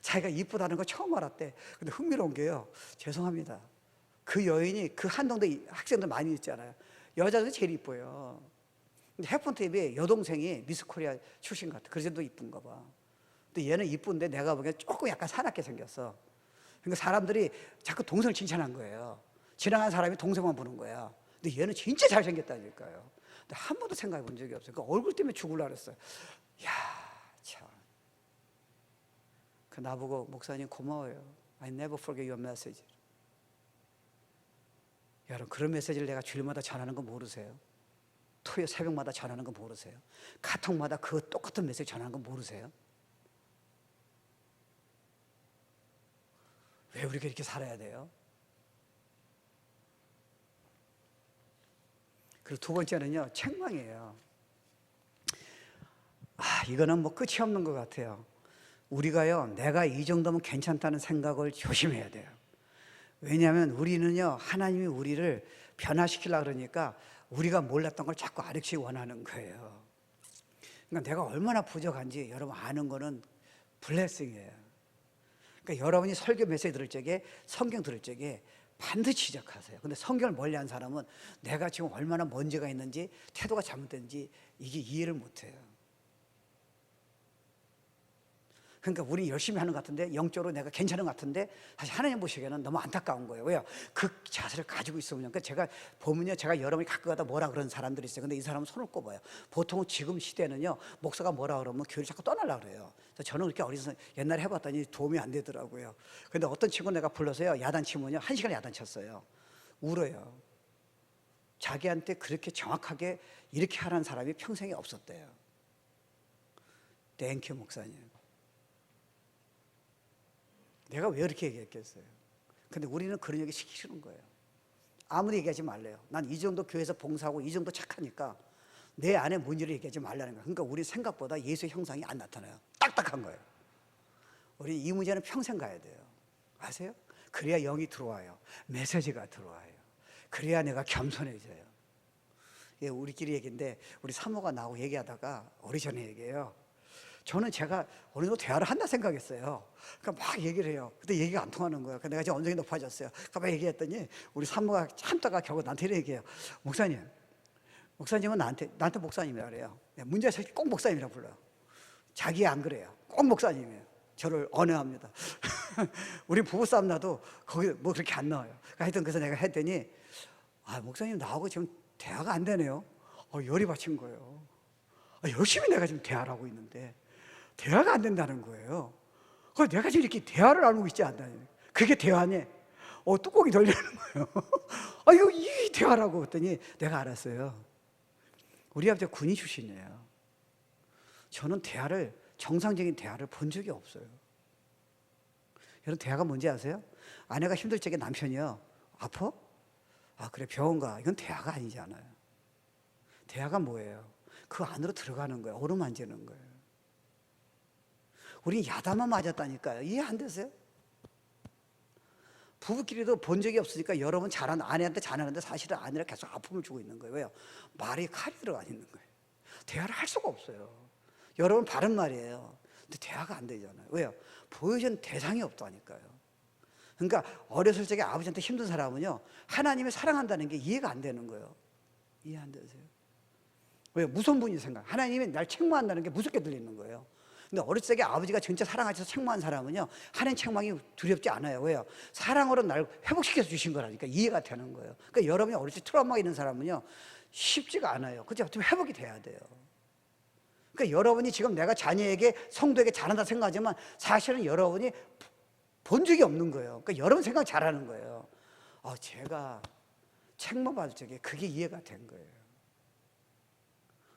자기가 이쁘다는 거 처음 알았대. 근데 흥미로운 게요, 죄송합니다, 그 여인이 그 한동대 학생들 많이 있잖아요. 여자들이 제일 이뻐요. 근데 해픈 TV에 여동생이 미스 코리아 출신 같아. 그래서 도 이쁜가 봐. 근데 얘는 이쁜데 내가 보기엔 조금 약간 사납게 생겼어. 그러니까 사람들이 자꾸 동생을 칭찬한 거예요. 지나간 사람이 동생만 보는 거야. 근데 얘는 진짜 잘생겼다니까요. 근데 한 번도 생각해 본 적이 없어요. 그 얼굴 때문에 죽으려고 그랬어요. 야, 참. 그 나보고, 목사님 고마워요. I never forget your message. 여러분, 그런 메시지를 내가 주일마다 전하는 거 모르세요? 토요 새벽마다 전하는 거 모르세요? 카톡마다 그 똑같은 메시지 전하는 거 모르세요? 왜 우리가 이렇게 살아야 돼요? 그리고 두 번째는요, 책망이에요. 아, 이거는 뭐 끝이 없는 것 같아요. 우리가요, 내가 이 정도면 괜찮다는 생각을 조심해야 돼요. 왜냐하면 우리는요, 하나님이 우리를 변화시키려고 그러니까 우리가 몰랐던 걸 자꾸 알려주기 원하는 거예요. 그러니까 내가 얼마나 부족한지 여러분 아는 거는 블레싱이에요. 그러니까 여러분이 설교 메시지 들을 적에, 성경 들을 적에 반드시 지적하세요. 근데 성경을 멀리한 사람은 내가 지금 얼마나 먼지가 있는지, 태도가 잘못된지 이게 이해를 못해요. 그러니까 우리 열심히 하는 것 같은데, 영적으로 내가 괜찮은 것 같은데, 사실 하나님 보시기에는 너무 안타까운 거예요. 왜요? 그 자세를 가지고 있으면. 그러니까 제가 보면요, 제가 여러분이 가끔 가다 뭐라 그러는 사람들이 있어요. 근데 이 사람은 손을 꼽아요. 보통 지금 시대는요, 목사가 뭐라 그러면 교회를 자꾸 떠나려고 그래요. 그래서 저는 그렇게 어디서 옛날에 해봤더니 도움이 안 되더라고요. 근데 어떤 친구 내가 불러서요, 야단치면요, 1시간 야단쳤어요. 울어요. 자기한테 그렇게 정확하게 이렇게 하라는 사람이 평생에 없었대요. 땡큐 목사님. 내가 왜 이렇게 얘기했겠어요? 근데 우리는 그런 얘기 시키기 싫은 거예요. 아무리 얘기하지 말래요. 난 이 정도 교회에서 봉사하고 이 정도 착하니까 내 안에 문제를 얘기하지 말라는 거예요. 그러니까 우리 생각보다 예수의 형상이 안 나타나요. 딱딱한 거예요. 우리 이 문제는 평생 가야 돼요. 아세요? 그래야 영이 들어와요. 메시지가 들어와요. 그래야 내가 겸손해져요. 예, 우리끼리 얘기인데, 우리 사모가 나하고 얘기하다가 오리전에 얘기해요. 저는 제가 어느 정도 대화를 한다 생각했어요. 그러니까 막 얘기를 해요. 근데 얘기가 안 통하는 거예요. 그러니까 내가 지금 언성이 높아졌어요. 그러니까 막 얘기했더니 우리 사모가 참다가 결국 나한테 이렇게 얘기해요. 목사님은 나한테 목사님이라 그래요. 문제가 꼭 목사님이라고 불러요. 자기 안 그래요. 꼭 목사님이에요. 저를 언어합니다. 우리 부부싸움 나도 거기 뭐 그렇게 안 나와요. 하여튼 그래서 내가 했더니, 아, 목사님 나하고 지금 대화가 안 되네요. 열이 받친 거예요. 열심히 내가 지금 대화를 하고 있는데 대화가 안 된다는 거예요. 그래서 내가 지금 이렇게 대화를 나누고 있지 않나요? 그게 대화네. 뚜껑이 돌리는 거예요. 이거 이 대화라고 했더니 내가 알았어요. 우리 아버지가 군인 출신이에요. 저는 정상적인 대화를 본 적이 없어요. 여러분, 대화가 뭔지 아세요? 아내가 힘들 적에 남편이요, 아파? 그래, 병원 가. 이건 대화가 아니잖아요. 대화가 뭐예요? 그 안으로 들어가는 거예요. 어루만지는 거예요. 우리 야단만 맞았다니까요. 이해 안 되세요? 부부끼리도 본 적이 없으니까 여러분 아내한테 잘하는데 사실은 아내가 계속 아픔을 주고 있는 거예요. 왜요? 말이 칼이 들어가 있는 거예요. 대화를 할 수가 없어요. 여러분 바른 말이에요. 근데 대화가 안 되잖아요. 왜요? 보여준 대상이 없다니까요. 그러니까 어렸을 적에 아버지한테 힘든 사람은요, 하나님이 사랑한다는 게 이해가 안 되는 거예요. 이해 안 되세요? 왜요? 무서운 분이 생각. 하나님이 날 책망한다는 게 무섭게 들리는 거예요. 근데 어렸을 적에 아버지가 진짜 사랑하셔서 책망한 사람은요, 하나님 책망이 두렵지 않아요. 왜요? 사랑으로 날 회복시켜서 주신 거라니까 이해가 되는 거예요. 그러니까 여러분이 어렸을 때 트라우마가 있는 사람은요, 쉽지가 않아요. 그죠? 좀 회복이 돼야 돼요. 그러니까 여러분이 지금 내가 자녀에게, 성도에게 잘한다 생각하지만 사실은 여러분이 본 적이 없는 거예요. 그러니까 여러분 생각 잘하는 거예요. 제가 책망받을 적에 그게 이해가 된 거예요.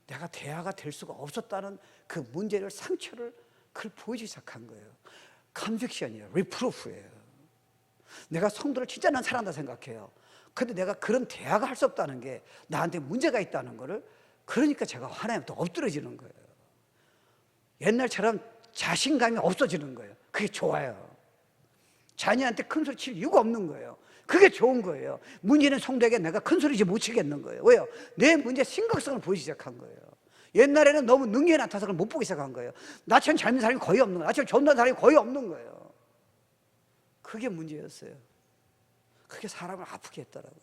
내가 대화가 될 수가 없었다는 그 문제를, 상처를 그걸 보여주기 시작한 거예요. 컨빅션이에요. 리프루프예요. 내가 성도를 진짜 난 사랑한다 생각해요. 근데 내가 그런 대화가 할 수 없다는 게 나한테 문제가 있다는 거를, 그러니까 제가 하나님한테 엎드려지는 거예요. 옛날처럼 자신감이 없어지는 거예요. 그게 좋아요. 자녀한테 큰 소리 칠 이유가 없는 거예요. 그게 좋은 거예요. 문제는 성도에게 내가 큰 소리 못 치겠는 거예요. 왜요? 내 문제 심각성을 보이기 시작한 거예요. 옛날에는 너무 능력이 나타나서 그걸 못 보기 시작한 거예요. 나처럼 젊은 사람이 거의 없는 거예요. 나처럼 좋은 사람이 거의 없는 거예요. 그게 문제였어요. 그게 사람을 아프게 했더라고요.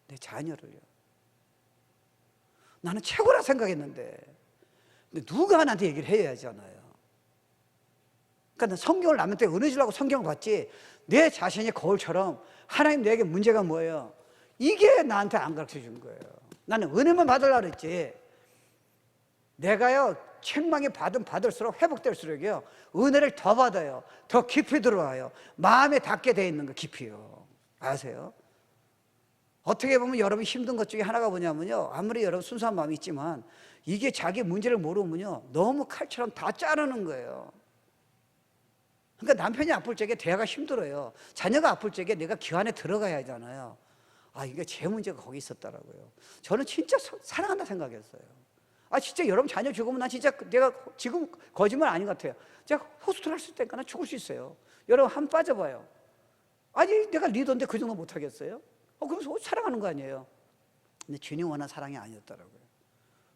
내 자녀를요. 나는 최고라 생각했는데, 근데 누가 나한테 얘기를 해야 하잖아요. 그러니까 성경을 남한테 은혜 주려고 성경을 봤지, 내 자신이 거울처럼 하나님 내게 문제가 뭐예요? 이게 나한테 안 가르쳐 준 거예요. 나는 은혜만 받으려고 그랬지, 내가요 책망이 받을수록 회복될수록요 은혜를 더 받아요. 더 깊이 들어와요. 마음에 닿게 돼 있는 거 깊이요. 아세요? 어떻게 보면 여러분 힘든 것 중에 하나가 뭐냐면요, 아무리 여러분 순수한 마음이 있지만 이게 자기 문제를 모르면요 너무 칼처럼 다 자르는 거예요. 그러니까 남편이 아플 적에 대화가 힘들어요. 자녀가 아플 적에 내가 귀 안에 들어가야 하잖아요. 이게 제 문제가 거기 있었더라고요. 저는 진짜 사랑한다 생각했어요. 진짜 여러분 자녀 죽으면 난 진짜 내가 지금 거짓말 아닌 것 같아요. 제가 호스트를 할 수 있다니까 난 죽을 수 있어요. 여러분 한 빠져봐요. 내가 리더인데 그 정도 못하겠어요? 그러면서 사랑하는 거 아니에요. 근데 주님 원한 사랑이 아니었더라고요.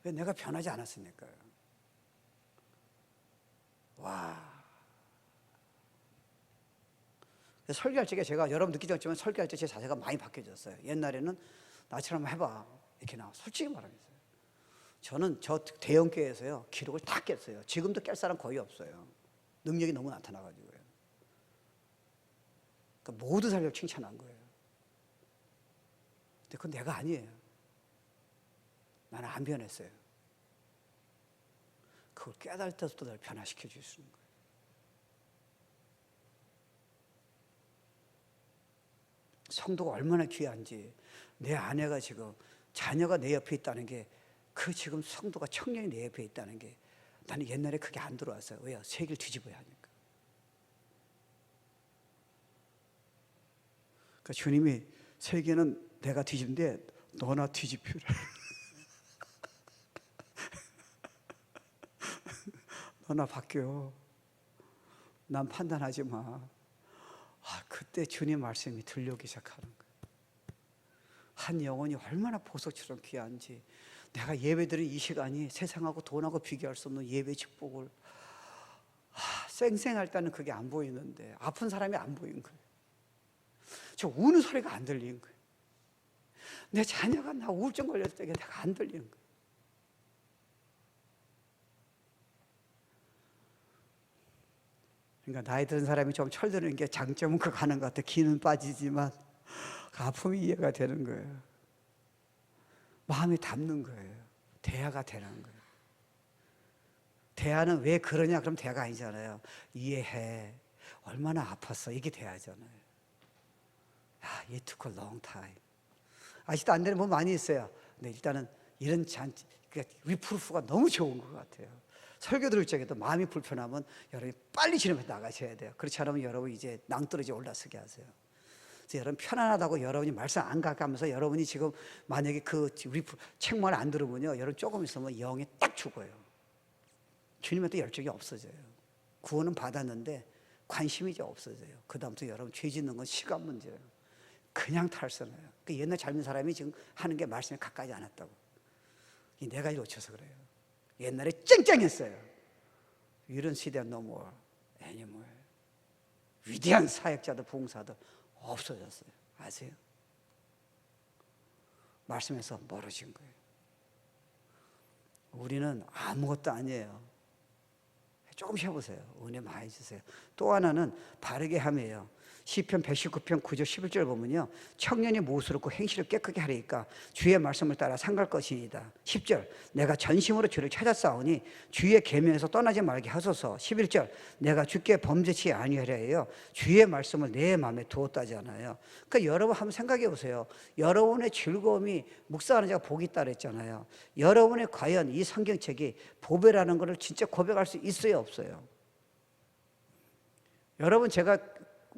왜? 내가 변하지 않았으니까요. 와. 설교할 적에 제가, 여러분 느끼지 않지만 설교할 때 제 자세가 많이 바뀌어졌어요. 옛날에는 나처럼 해봐 이렇게 나와. 솔직히 말하겠어요. 저는 저 대형교회에서요 기록을 다 깼어요. 지금도 깰 사람 거의 없어요. 능력이 너무 나타나가지고요. 그러니까 모든 사람을 칭찬한 거예요. 근데 그건 내가 아니에요. 나는 안 변했어요. 그걸 깨달을 때부터 날 변화시켜 주시는 거예요. 성도가 얼마나 귀한지, 내 아내가 지금, 자녀가 내 옆에 있다는 게, 그 지금 성도가, 청년이 내 옆에 있다는 게, 나는 옛날에 그게 안 들어왔어요. 왜요? 세계를 뒤집어야 하니까. 그러니까 주님이 세계는 내가 뒤집는데 너나 뒤집히라. 너나 바뀌어. 난 판단하지 마. 그때 주님 말씀이 들려오기 시작하는 거예요. 한 영혼이 얼마나 보석처럼 귀한지, 내가 예배드린 이 시간이 세상하고 돈하고 비교할 수 없는 예배 축복을, 쌩쌩할 때는 그게 안 보이는데, 아픈 사람이 안 보인 거예요. 저 우는 소리가 안 들리는 거예요. 내 자녀가 나 우울증 걸렸을 때 내가 안 들리는 거예요. 그러니까 나이 든 사람이 좀 철드는 게 장점은 그거 하는 것 같아. 기는 빠지지만 그 아픔이 이해가 되는 거예요. 마음이 닿는 거예요. 대화가 되는 거예요. 대화는 왜 그러냐 그럼 대화가 아니잖아요. 이해해. 얼마나 아팠어. 이게 대화잖아요. It took a long time. 아직도 안 되는 부분 많이 있어요. 근데 일단은 이런 리프루프가 너무 좋은 것 같아요. 설교 들을 적에도 마음이 불편하면 여러분이 빨리 지나면 나가셔야 돼요. 그렇지 않으면 여러분 이제 낭떠러지 올라서게 하세요. 그래서 여러분 편안하다고 여러분이 말씀 안 가까면서 여러분이 지금 만약에 그 책만 안 들으면요, 여러분 조금 있으면 영이 딱 죽어요. 주님한테 열정이 없어져요. 구원은 받았는데 관심이 이제 없어져요. 그 다음부터 여러분 죄 짓는 건 시간 문제예요. 그냥 탈선해요. 그 옛날 젊은 사람이 지금 하는 게 말씀에 가까이 않았다고. 내가 놓쳐서 그래요. 옛날에 쨍쨍했어요. We don't see them no more anymore. 위대한 사역자들, 부흥사들 없어졌어요. 아세요? 말씀에서 멀어진 거예요. 우리는 아무것도 아니에요. 조금씩 해보세요. 은혜 많이 주세요. 또 하나는 바르게 함이에요. 시편 119편 9절 11절 보면요, 청년이 무엇으로고 행실을 깨끗게 하리이까 주의 말씀을 따라 상갈 것이니이다. 10절, 내가 전심으로 주를 찾았사오니 주의 계명에서 떠나지 말게 하소서. 11절, 내가 주께 범죄치 아니하려 해요. 주의 말씀을 내 마음에 두었다잖아요. 그러니까 여러분 한번 생각해 보세요. 여러분의 즐거움이, 묵상하는 자가 복이 있다 그랬잖아요. 여러분의 과연 이 성경책이 보배라는 것을 진짜 고백할 수 있어요, 없어요? 여러분, 제가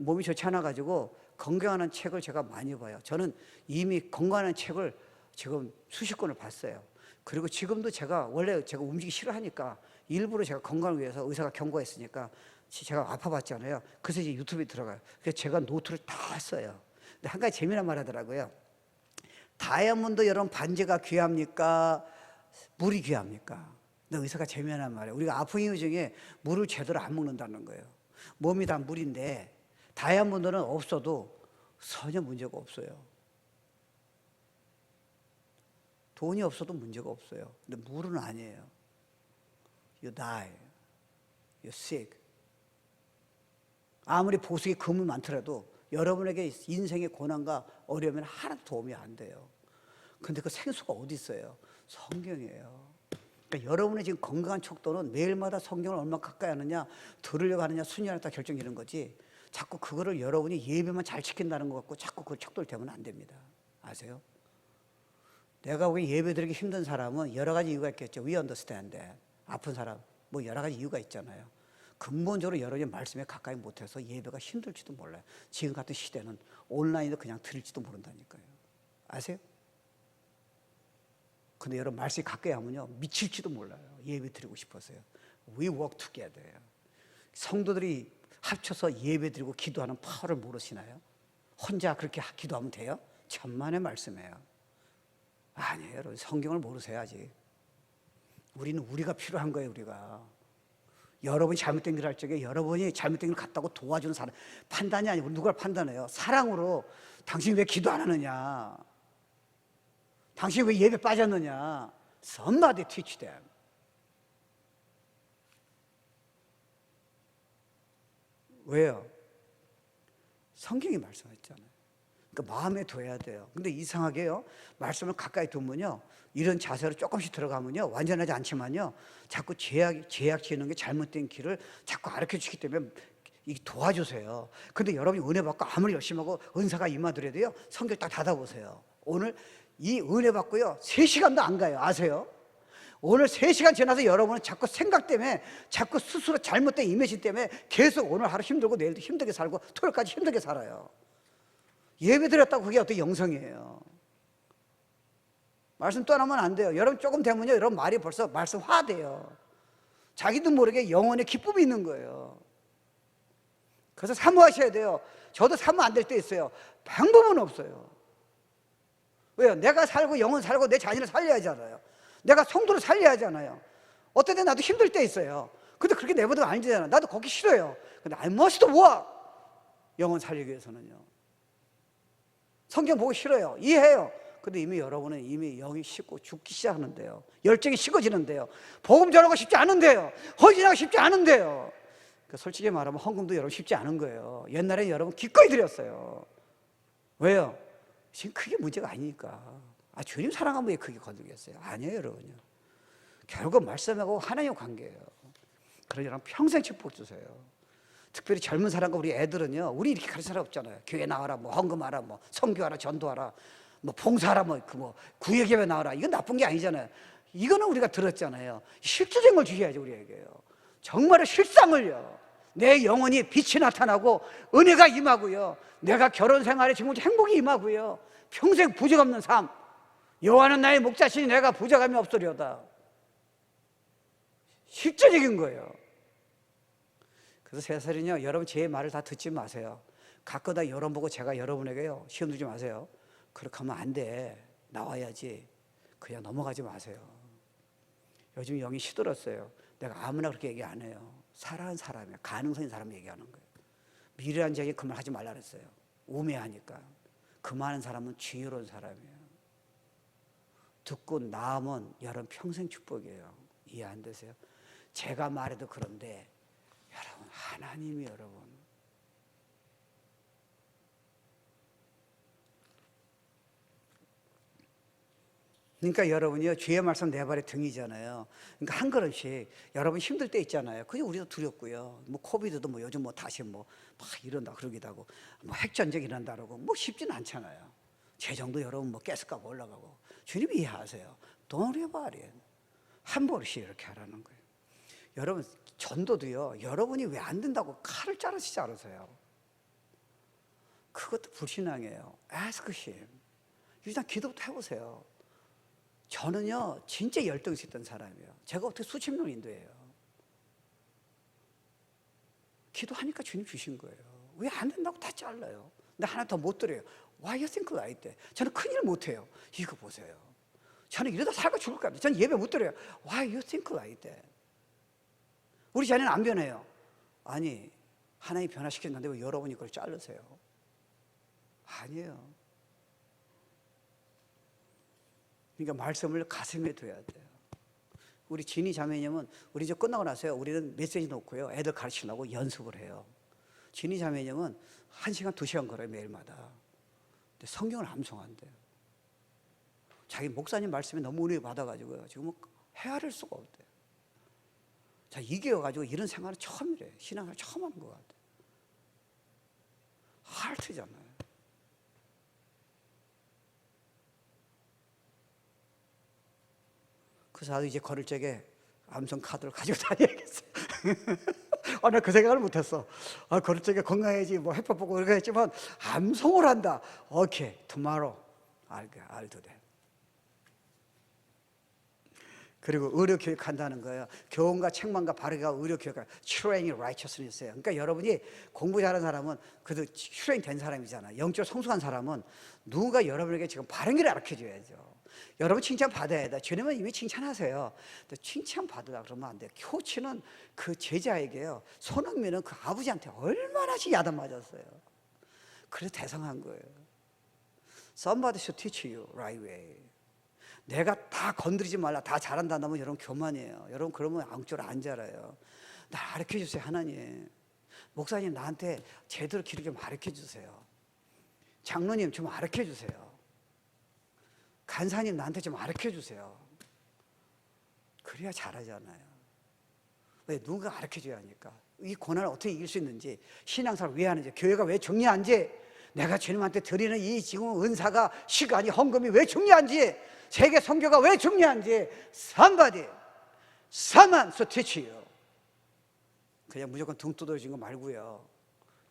몸이 좋지 않아 가지고 건강하는 책을 제가 많이 봐요. 저는 이미 건강한 책을 지금 수십 권을 봤어요. 그리고 지금도 원래 제가 움직이기 싫어하니까 일부러 제가 건강을 위해서 의사가 경고했으니까 제가 아파봤잖아요. 그래서 이제 유튜브에 들어가요. 그래서 제가 노트를 다 써요. 근데 한 가지 재미난 말 하더라고요. 다이아몬드 여러분 반지가 귀합니까? 물이 귀합니까? 근데 의사가 재미난 말이에요. 우리가 아픈 이유 중에 물을 제대로 안 먹는다는 거예요. 몸이 다 물인데 다이아몬드는 없어도 전혀 문제가 없어요. 돈이 없어도 문제가 없어요. 근데 물은 아니에요. You die. You're sick. 아무리 보석이 금은 많더라도 여러분에게 인생의 고난과 어려움에는 하나도 도움이 안 돼요. 근데 그 생수가 어디 있어요? 성경이에요. 그러니까 여러분의 지금 건강한 척도는 매일마다 성경을 얼마나 가까이 하느냐, 들으려고 하느냐, 순위하느냐 다 결정되는 거지. 자꾸 그거를 여러분이 예배만 잘 지킨다는 것 같고 자꾸 그 척도를 대면 안 됩니다. 아세요? 내가 보기엔 예배 드리기 힘든 사람은 여러 가지 이유가 있겠죠. We understand that. 아픈 사람, 뭐 여러 가지 이유가 있잖아요. 근본적으로 여러분이 말씀에 가까이 못해서 예배가 힘들지도 몰라요. 지금 같은 시대는 온라인도 그냥 드릴지도 모른다니까요. 아세요? 근데 여러분 말씀이 가까이 하면요, 미칠지도 몰라요. 예배 드리고 싶어서요. We work together. 성도들이 합쳐서 예배 드리고 기도하는 파워를 모르시나요? 혼자 그렇게 기도하면 돼요? 천만의 말씀이에요. 아니에요. 여러분 성경을 모르세요 아직. 우리는 우리가 필요한 거예요. 우리가 여러분이 잘못된 길을 할 적에 여러분이 잘못된 길을 갔다고 도와주는 사람, 판단이 아니고 누가 판단해요? 사랑으로. 당신 왜 기도 안 하느냐, 당신 왜 예배 빠졌느냐. Somebody teach them. 왜요? 성경이 말씀했잖아요. 그러니까 마음에 둬야 돼요. 근데 이상하게요, 말씀을 가까이 두면요, 이런 자세로 조금씩 들어가면요, 완전하지 않지만요, 자꾸 제약 지는 게 잘못된 길을 자꾸 가르쳐 주기 때문에 이게 도와주세요. 근데 여러분이 은혜 받고 아무리 열심히 하고 은사가 임하더라도요, 성경 딱 닫아보세요. 오늘 이 은혜 받고요 3시간도 안 가요. 아세요? 오늘 3시간 지나서 여러분은 자꾸 생각 때문에, 자꾸 스스로 잘못된 이미지 때문에 계속 오늘 하루 힘들고 내일도 힘들게 살고 토요일까지 힘들게 살아요. 예배 드렸다고 그게 어떤 영성이에요? 말씀 떠나면 안 돼요. 여러분 조금 되면요, 여러분 말이 벌써 말씀화돼요. 자기도 모르게 영혼의 기쁨이 있는 거예요. 그래서 사모하셔야 돼요. 저도 사모 안 될 때 있어요. 방법은 없어요. 왜요? 내가 살고 영혼 살고 내 자신을 살려야 하잖아요. 내가 성도를 살려야 하잖아요. 어떨 때 나도 힘들 때 있어요. 근데 그렇게 내버리면 안 되잖아. 나도 걷기 싫어요. 근데 I must walk. 영혼 살리기 위해서는요. 성경 보기 싫어요. 이해해요. 근데 이미 여러분은 이미 영이 식고 죽기 시작하는데요. 열정이 식어지는데요. 복음 전하고 싶지 않은데요. 헌신하고 싶지 않은데요. 그러니까 솔직히 말하면 헌금도 여러분 쉽지 않은 거예요. 옛날에 여러분 기꺼이 드렸어요. 왜요? 지금 그게 문제가 아니니까. 주님 사랑하면 왜 그게 건드겠어요? 아니에요, 여러분요. 결국 말씀하고 하나님 관계예요. 그러니 여러분 평생 축복 주세요. 특별히 젊은 사람과 우리 애들은요, 우리 이렇게 가르칠 사람 없잖아요. 교회 나와라, 뭐 헌금하라, 뭐 선교하라, 전도하라, 뭐 봉사하라, 뭐 구역예배 나와라. 이건 나쁜 게 아니잖아요. 이거는 우리가 들었잖아요. 실질적인 걸 주셔야죠, 우리에게요. 정말로 실상을요. 내 영혼이 빛이 나타나고 은혜가 임하고요. 내가 결혼 생활에 지금 행복이 임하고요. 평생 부족 없는 삶. 여호와는 나의 목자시니 내가 부족함이 없으려다. 실제적인 거예요. 그래서 세살이요, 여러분 제 말을 다 듣지 마세요. 가끔다 여러분 보고 제가 여러분에게요, 시험 주지 마세요. 그렇게 하면 안 돼. 나와야지. 그냥 넘어가지 마세요. 요즘 영이 시들었어요. 내가 아무나 그렇게 얘기 안 해요. 사랑하는 사람이에요. 가능성이 사람 얘기하는 거예요. 미래란 얘기 그만 하지 말라 그랬어요. 우매하니까. 그 많은 사람은 지혜로운 사람이에요. 듣고 나으면 여러분 평생 축복이에요. 이해 안 되세요? 제가 말해도 그런데 여러분 하나님이 여러분 그러니까 여러분이요 주의 말씀 내 발의 등이잖아요. 그러니까 한 걸음씩 여러분 힘들 때 있잖아요. 그게 우리도 두렵고요. 뭐 코비드도 뭐 요즘 뭐 다시 뭐 막 이런다 그러기도 하고 뭐 핵전쟁 일어난다 그러고 뭐 쉽지는 않잖아요. 재정도 여러분 뭐 가스값 올라가고 주님이 이해하세요. Don't worry about it. 한 버릇이 이렇게 하라는 거예요. 여러분 전도도요. 여러분이 왜 안 된다고 칼을 자르시지 않으세요? 그것도 불신앙이에요. Ask him. 일단 기도부터 해보세요. 저는요 진짜 열등이 있었던 사람이에요. 제가 어떻게 수십 명 인도해요. 기도하니까 주님 주신 거예요. 왜 안 된다고 다 잘라요. 근데 하나 더 못 드려요. Why you think like that? 저는 큰일 못해요. 이거 보세요. 저는 이러다 살고 죽을 것 같아요. 저는 예배 못 드려요. Why you think like that? 우리 자녀는 안 변해요. 아니 하나님이 변화시켰는데 왜 여러분이 그걸 자르세요? 아니에요. 그러니까 말씀을 가슴에 둬야 돼요. 우리 진이 자매님은 우리 이제 끝나고 나서요. 우리는 메시지 놓고요. 애들 가르치려고 연습을 해요. 진이 자매님은 1시간, 2시간 걸어요. 매일마다. 근데 성경을 암송한대요. 자기 목사님 말씀에 너무 은혜 받아가지고요. 지금 헤아릴 수가 없대요. 자, 이겨가지고 이런 생활은 처음이래요. 신앙을 처음 하는 것 같아요. 하트잖아요. 그래서 나도 이제 걸을 적에 암송 카드를 가지고 다녀야겠어. 나 그 생각을 못했어. 걸을 적에 건강해야지 뭐 햇볕 보고 그렇게 했지만 암송을 한다. 오케이, tomorrow I'll do that. 그리고 의료 교육한다는 거예요. 교훈과 책망과 바르게가 의료 교육과 training righteousness예요. 그러니까 여러분이 공부 잘하는 사람은 그래도 트레인 된 사람이잖아요. 영적 성숙한 사람은 누군가 여러분에게 지금 바른 길을 가르쳐줘야죠. 여러분 칭찬 받아야 돼. 주님은 이미 칭찬하세요. 칭찬 받으라 그러면 안 돼요. 코치는 그 제자에게요. 손흥민은 그 아버지한테 얼마나씩 야단 맞았어요. 그래서 대성한 거예요. Somebody should teach you right way. 내가 다 건드리지 말라, 다 잘한다 하면 여러분 교만이에요. 여러분 그러면 앙쪽으로 안 자라요. 나 가르쳐 주세요, 하나님. 목사님 나한테 제대로 길을 좀 가르쳐 주세요. 장로님 좀 가르쳐 주세요. 간사님 나한테 좀 가르쳐 주세요. 그래야 잘하잖아요. 왜? 누군가 가르쳐 줘야 하니까. 이 고난을 어떻게 이길 수 있는지, 신앙생활을 왜 하는지, 교회가 왜 중요한지, 내가 주님한테 드리는 이 지금 은사가, 시간이, 헌금이 왜 중요한지, 세계 선교가 왜 중요한지 somebody, someone should teach you. 그냥 무조건 등 두드러진 거 말고요.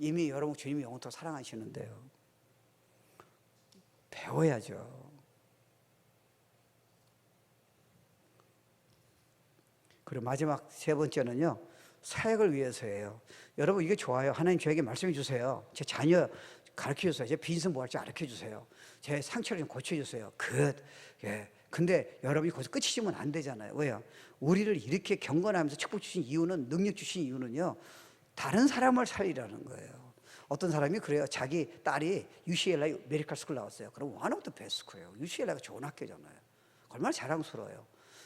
이미 여러분 주님이 영원토록 사랑하시는데요. 배워야죠. 그리고 마지막 세 번째는요. 사역을 위해서예요. 여러분 이게 좋아요. 하나님 저에게 말씀해 주세요. 제 자녀 가르쳐 주세요. 제 빈슨 뭐 할지 가르쳐 주세요. 제 상처를 좀 고쳐 주세요. 예. 근데 여러분이 거기서 끝이시면 안 되잖아요. 왜요? 우리를 이렇게 경건하면서 축복 주신 이유는, 능력 주신 이유는요. 다른 사람을 살리라는 거예요. 어떤 사람이 그래요. 자기 딸이 UCLA 메디컬 스쿨 나왔어요. 그럼 one of the best school이에요. UCLA가 좋은 학교잖아요. 얼마나 자랑스러워요.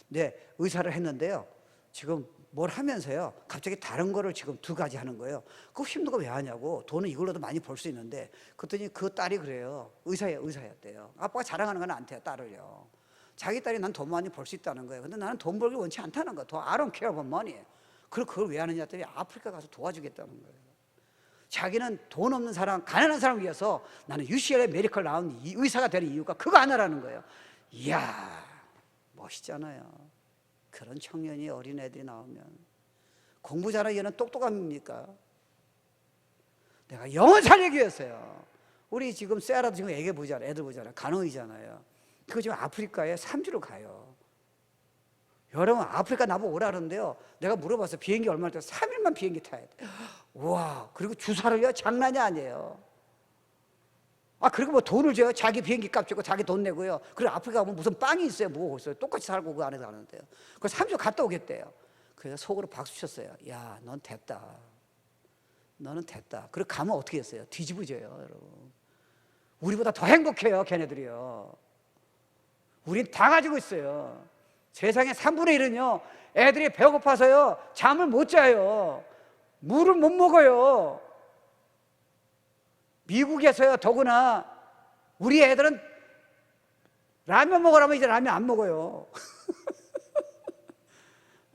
근데 의사를 했는데요. 지금 뭘 하면서요. 갑자기 다른 거를 지금 2가지 하는 거예요. 그거 힘든 거 왜 하냐고. 돈은 이걸로도 많이 벌 수 있는데. 그랬더니 그 딸이 그래요. 의사였대요. 아빠가 자랑하는 건 안 돼요. 딸을요. 자기 딸이 난 돈 많이 벌 수 있다는 거예요. 근데 나는 돈 벌기 원치 않다는 거예요. I don't care about money. 그걸 왜 하느냐 했더니 아프리카 가서 도와주겠다는 거예요. 자기는 돈 없는 사람, 가난한 사람을 위해서 나는 UCLA 메디컬 나온 이 의사가 되는 이유가 그거 하나라는 거예요. 이야, 멋있잖아요. 그런 청년이, 어린애들이 나오면 공부 잘하는 얘는 똑똑합니까? 내가 영혼 살리기 위해서요. 우리 지금 세라도 지금 애들 보잖아요. 간호이잖아요. 그거 지금 아프리카에 3주로 가요. 여러분 아프리카 나보고 오라 그러는데요. 내가 물어봤어요. 비행기 얼마나 돼요? 3일만 비행기 타야 돼. 와, 그리고 주사를요? 장난이 아니에요. 그리고 뭐 돈을 줘요. 자기 비행기 값 주고 자기 돈 내고요. 그리고 아프리카 가면 무슨 빵이 있어요. 뭐가 있어요. 똑같이 살고 그 안에서 가는데요. 그 3주 갔다 오겠대요. 그래서 속으로 박수 쳤어요. 야, 넌 됐다. 너는 됐다. 그리고 가면 어떻게 했어요? 뒤집어져요, 여러분. 우리보다 더 행복해요, 걔네들이요. 우린 다 가지고 있어요. 세상의 3분의 1은요, 애들이 배고파서요, 잠을 못 자요. 물을 못 먹어요. 미국에서요, 더구나 우리 애들은 라면 먹으라면 이제 라면 안 먹어요.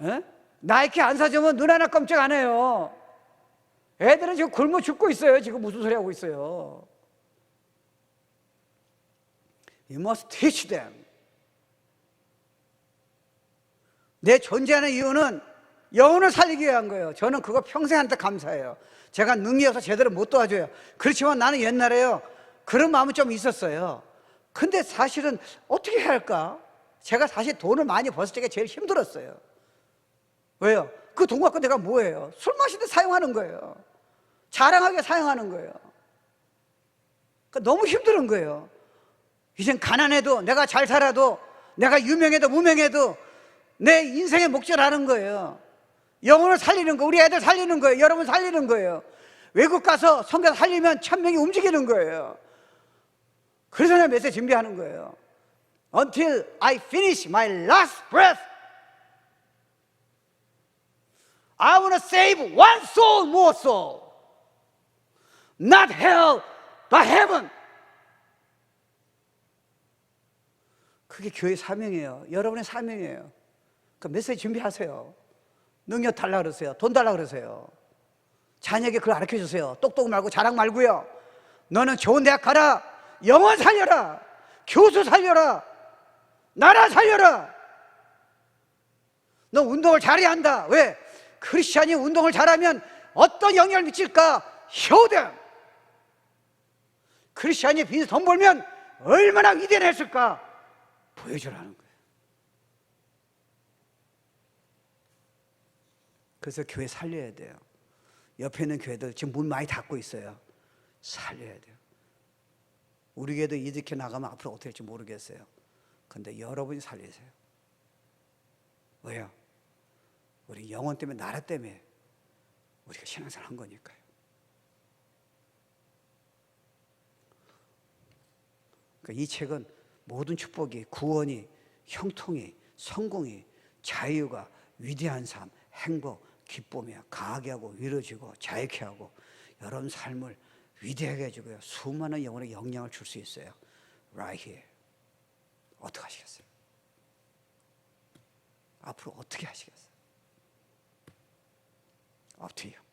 에? 나이키 안 사주면 눈 하나 깜짝 안 해요. 애들은 지금 굶어 죽고 있어요. 지금 무슨 소리 하고 있어요. You must teach them. 내 존재하는 이유는 영혼을 살리기 위한 거예요. 저는 그거 평생한테 감사해요. 제가 능력이 없어서 제대로 못 도와줘요. 그렇지만 나는 옛날에요, 그런 마음은 좀 있었어요. 근데 사실은 어떻게 해야 할까? 제가 사실 돈을 많이 벌을 때가 제일 힘들었어요. 왜요? 그 돈 갖고 내가 뭐예요? 술 마시는데 사용하는 거예요. 자랑하게 사용하는 거예요. 그러니까 너무 힘든 거예요. 이젠 가난해도, 내가 잘 살아도, 내가 유명해도 무명해도 내 인생의 목적을 아는 거예요. 영혼을 살리는 거, 우리 애들 살리는 거예요. 여러분 살리는 거예요. 외국 가서 선교 살리면 1000명이 움직이는 거예요. 그래서 내가 메시지 준비하는 거예요. Until I finish my last breath, I want to save one soul, more soul. Not hell, but heaven. 그게 교회 사명이에요. 여러분의 사명이에요. 그 메시지 준비하세요. 능력 달라 그러세요. 돈 달라 그러세요. 자녀에게 그걸 가르쳐 주세요. 똑똑 말고 자랑 말고요. 너는 좋은 대학 가라. 영혼 살려라. 교수 살려라. 나라 살려라. 너 운동을 잘해야 한다. 왜? 크리스찬이 운동을 잘하면 어떤 영향을 미칠까? 효등. 크리스찬이 빚 돈 벌면 얼마나 위대했을까? 보여주라는 거예요. 그래서 교회 살려야 돼요. 옆에 있는 교회들 지금 문 많이 닫고 있어요. 살려야 돼요. 우리 교회도 이렇게 나가면 앞으로 어떻게 될지 모르겠어요. 근데 여러분이 살리세요. 왜요? 우리 영혼 때문에, 나라 때문에 우리가 신앙생활 한 거니까요. 그러니까 이 책은 모든 축복이, 구원이, 형통이, 성공이, 자유가, 위대한 삶, 행복, 기쁨이 강하게 하고 위로지고 자유케 하고 여러분 삶을 위대하게 해주고요, 수많은 영혼에 영향을 줄 수 있어요. Right here. 어떻게 하시겠어요? 앞으로 어떻게 하시겠어요? Up to you.